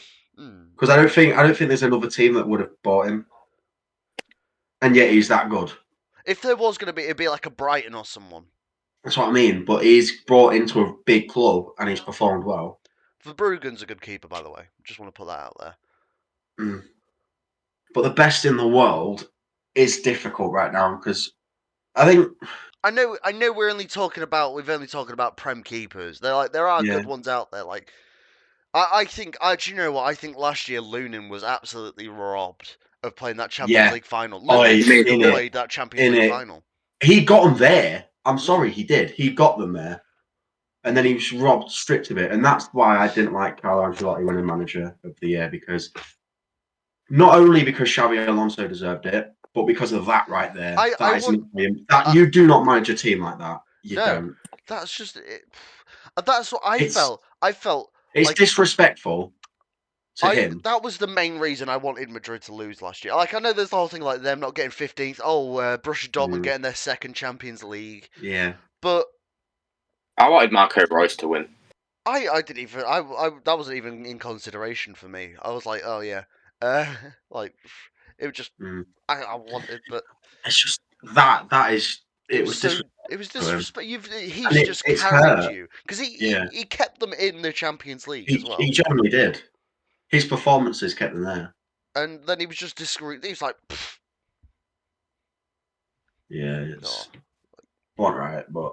because I don't think there's another team that would have bought him, and yet he's that good. If there was going to be, it'd be like a Brighton or someone. That's what I mean. But he's brought into a big club and he's performed well. Verbruggen's a good keeper, by the way. Just want to put that out there. But the best in the world is difficult right now because I think I know we've only talking about Prem keepers. There are Yeah. good ones out there. Like I think do you know what? I think last year Lunin was absolutely robbed of playing that Champions Yeah. League final. Oh, Lunin in it, destroyed that Champions in League it. final. He got them there. I'm sorry, he did. He got them there. And then he was robbed, stripped of it. And that's why I didn't like Carlo Ancelotti winning manager of the year, because not only because Xavi Alonso deserved it, but because of that right there. You do not manage a team like that. You No, don't. that's just it. That's what I It's felt. I felt it's like disrespectful to him. that was the main reason I wanted Madrid to lose last year. Like I know there's the whole thing like them not getting 15th. Borussia Dortmund getting their second Champions League. Yeah. But I wanted Marco Reus to win. I didn't even that wasn't even in consideration for me. I was like, oh yeah, like it was just I wanted, but It's just that is it was disrespectful. it was disrespect. And He's just it's carried hurt. you because Yeah. he kept them in the Champions League as well. He generally did. His performances kept them there. And then he was just discreet. He was like, pfft. Yeah, it's not right, but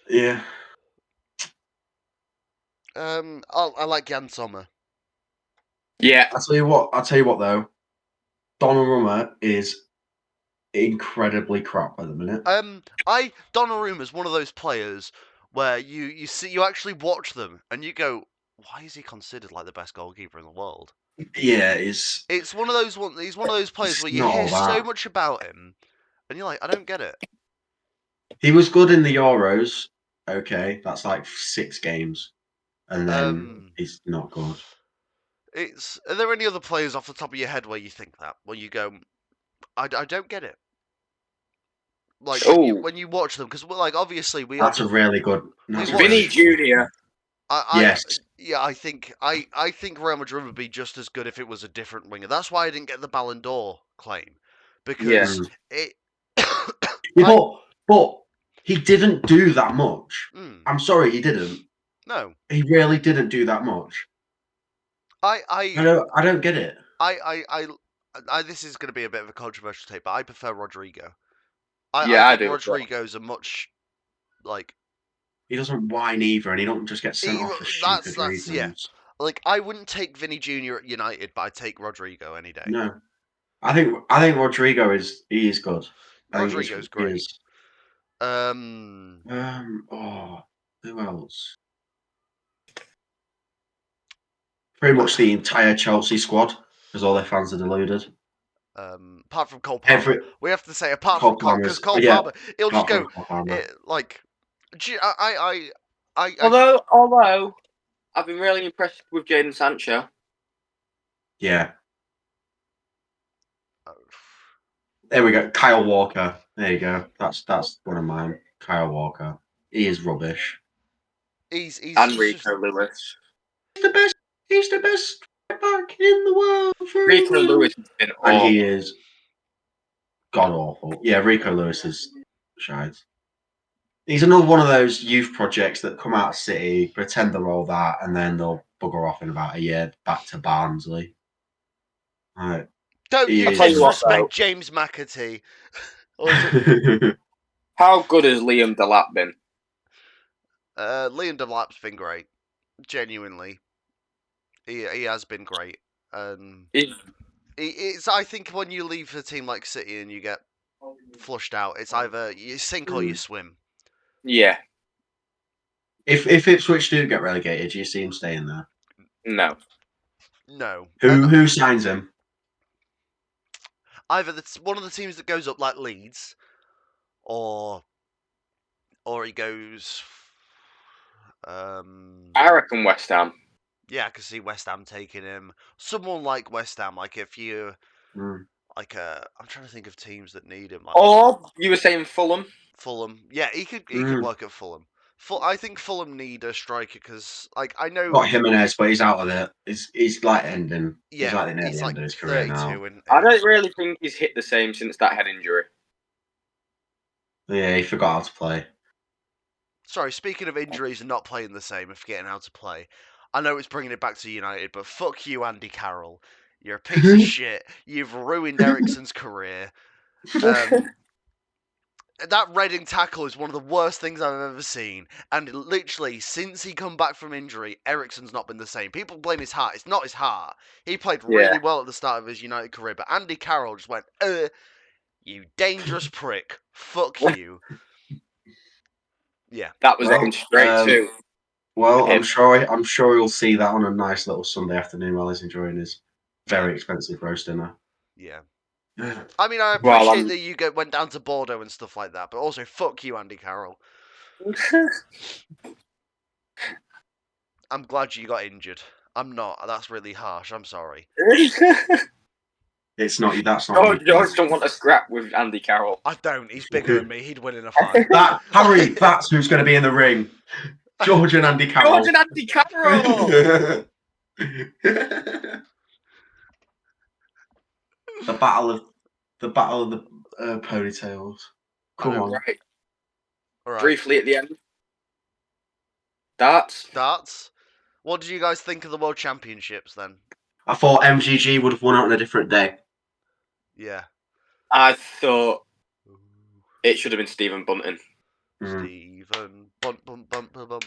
yeah. I like Jan Sommer. Yeah. I'll tell you what though. Donnarumma is incredibly crap at the minute. Donnarumma is one of those players where you actually watch them and you go, why is he considered like the best goalkeeper in the world? Yeah, It's one of those He's one of those players where you not hear all so that. much about him, and you're like, I don't get it. He was good in the Euros. Okay, that's like 6 games, and then he's not good. Are there any other players off the top of your head where you think that? Where you go, I don't get it. Like when you watch them, because like obviously That's a really good. Vinny Junior. Yes. I think Real Madrid would be just as good if it was a different winger. That's why I didn't get the Ballon d'Or claim, because it. But he didn't do that much. I'm sorry, he didn't. No, he really didn't do that much. I don't get it. This is going to be a bit of a controversial take, but I prefer Rodrigo. I think do. Rodrigo's a much like. He doesn't whine either, and he don't just get sent off for stupid reasons. Yeah. Like I wouldn't take Vinny Junior at United, but I'd take Rodrigo any day. No, I think Rodrigo is good. Rodrigo's great. Who else? Pretty much the entire Chelsea squad, because all their fans are deluded. Apart from Cole Palmer, we have to say apart from Cole, because Cole Palmer, he'll just go like. Although I've been really impressed with Jadon Sancho. Yeah. There we go. Kyle Walker. There you go. That's one of mine. Kyle Walker. He is rubbish. He's Rico Lewis. He's the best back in the world. Rico Lewis has been awful. And he is god awful. Yeah, Rico Lewis is shite. He's another one of those youth projects that come out of City, pretend they're all that, and then they'll bugger off in about a year back to Barnsley. Right. Don't you disrespect James McAtee. How good has Liam Delap been? Liam Delap's been great. Genuinely. He has been great. It's I think when you leave a team like City and you get flushed out, it's either you sink or you swim. Yeah. If Ipswich do get relegated, do you see him staying there? No. No. Who signs him? Either one of the teams that goes up, like Leeds, or he goes. I reckon West Ham. Yeah, I can see West Ham taking him. Someone like West Ham, like if you, like I'm trying to think of teams that need him. Like, you were saying Fulham. Fulham, yeah, he could work at Fulham. I think Fulham need a striker because, like, I know got Jimenez, but he's out of it. He's like ending. Yeah, he's like the end of his career now. I don't really think he's hit the same since that head injury. Yeah, he forgot how to play. Sorry, speaking of injuries and not playing the same and forgetting how to play, I know it's bringing it back to United, but fuck you, Andy Carroll. You're a piece of shit. You've ruined Eriksen's career. That Reading tackle is one of the worst things I've ever seen. And literally, since he come back from injury, Eriksen's not been the same. People blame his heart. It's not his heart. He played really well at the start of his United career, but Andy Carroll just went, you dangerous prick. Fuck you. Yeah. That was aimed straight too. Well, him. I'm sure he'll see that on a nice little Sunday afternoon while he's enjoying his very expensive roast dinner. Yeah. Yeah. I mean, I appreciate that you went down to Bordeaux and stuff like that, but also fuck you, Andy Carroll. I'm glad you got injured. I'm not. That's really harsh. I'm sorry. It's not. That's not. George don't want to scrap with Andy Carroll. I don't. He's bigger than me. He'd win in a fight. Harry, that's who's going to be in the ring. George and Andy Carroll. George and Andy Carroll. the battle of the ponytails. Come on. Right. All right. Briefly at the end. Darts. What did you guys think of the World Championships then? I thought MGG would have won out on a different day. Yeah. I thought it should have been Stephen Bunting. Stephen Bunting, Stephen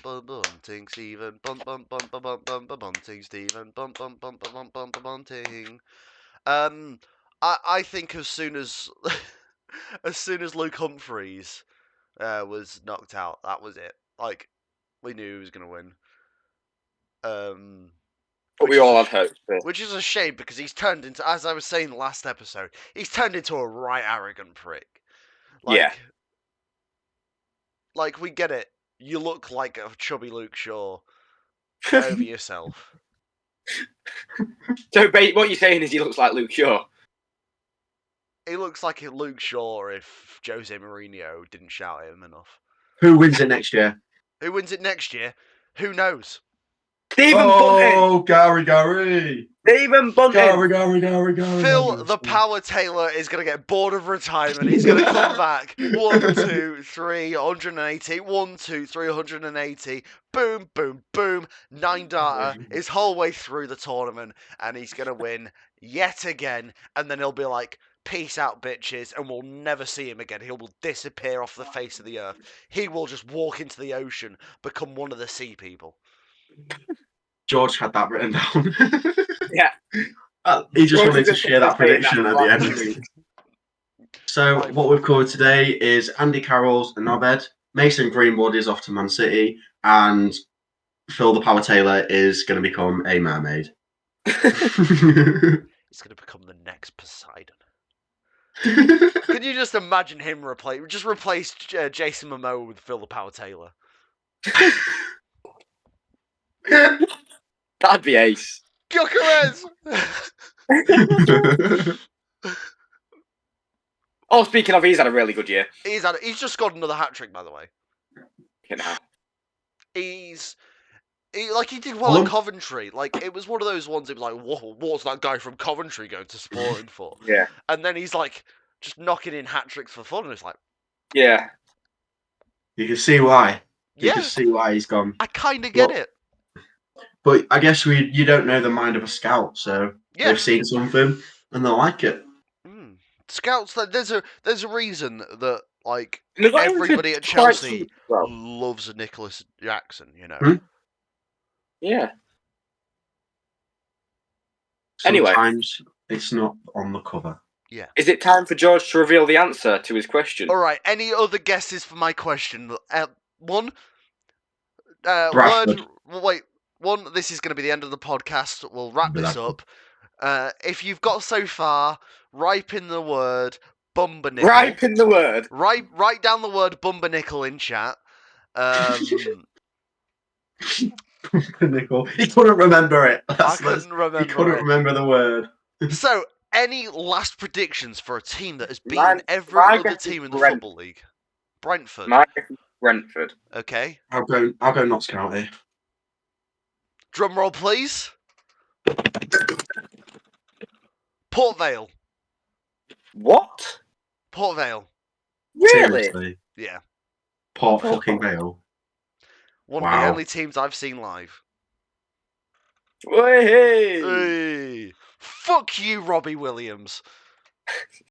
Bunting, Stephen Bunting. I think as soon as Luke Humphries was knocked out, that was it. Like, we knew he was gonna win. But we all had hope. Which is a shame because he's turned into, as I was saying last episode, he's turned into a right arrogant prick. Like, we get it. You look like a chubby Luke Shaw. Get over yourself. So, what you're saying is he looks like Luke Shaw? He looks like a Luke Shaw if Jose Mourinho didn't shout at him enough. Who wins it next year? Who wins it next year? Who knows? Stephen Bunting! Oh, Gary! Stephen Bunting! Gary. Phil the Power Taylor is going to get bored of retirement. He's going to come back. 1, 2, 3, 180. 1, 2, 3, 180. Boom, boom, boom. 9 data his whole way through the tournament. And he's going to win yet again. And then he'll be like, peace out, bitches. And we'll never see him again. He will disappear off the face of the earth. He will just walk into the ocean, become one of the sea people. George had that written down. Yeah. He just wanted to share that prediction at the end. So what we've covered today is Andy Carroll's a knobhead, Mason Greenwood is off to Man City, and Phil the Power Taylor is going to become a mermaid. He's going to become the next Poseidon. Can you just imagine him replace Jason Momoa with Phil the Power Taylor? That'd be ace. Gyökeres! Oh, speaking of, he's had a really good year. He's just scored another hat-trick, by the way. He did well at Coventry. Like, it was one of those ones, it was like, whoa, what's that guy from Coventry going to Sporting for? Yeah. And then he's like, just knocking in hat-tricks for fun, and it's like... Yeah. You can see why. You can see why he's gone. I kind of get it. But I guess you don't know the mind of a scout, so they've seen something and they like it. Scouts, there's a reason that like everybody at Chelsea loves Nicholas Jackson, you know. Yeah. Sometimes it's not on the cover. Yeah. Is it time for George to reveal the answer to his question? All right. Any other guesses for my question? One. Bradford. One. This is going to be the end of the podcast. We'll wrap this up. If you've got so far, write in the word Bumbernickel. Write in the word. Write down the word Bumbernickel in chat. Bumbernickel. He couldn't remember it. I couldn't remember. He couldn't remember the word. So, any last predictions for a team that has beaten every other team in the Football League? Brentford. Brentford. Okay. I'll go Notts County. Drum roll, please. Port Vale. What? Port Vale. Really? Seriously? Yeah. Port fucking Vale. One of the Wow. only teams I've seen live. Hey! Hey. Fuck you, Robbie Williams.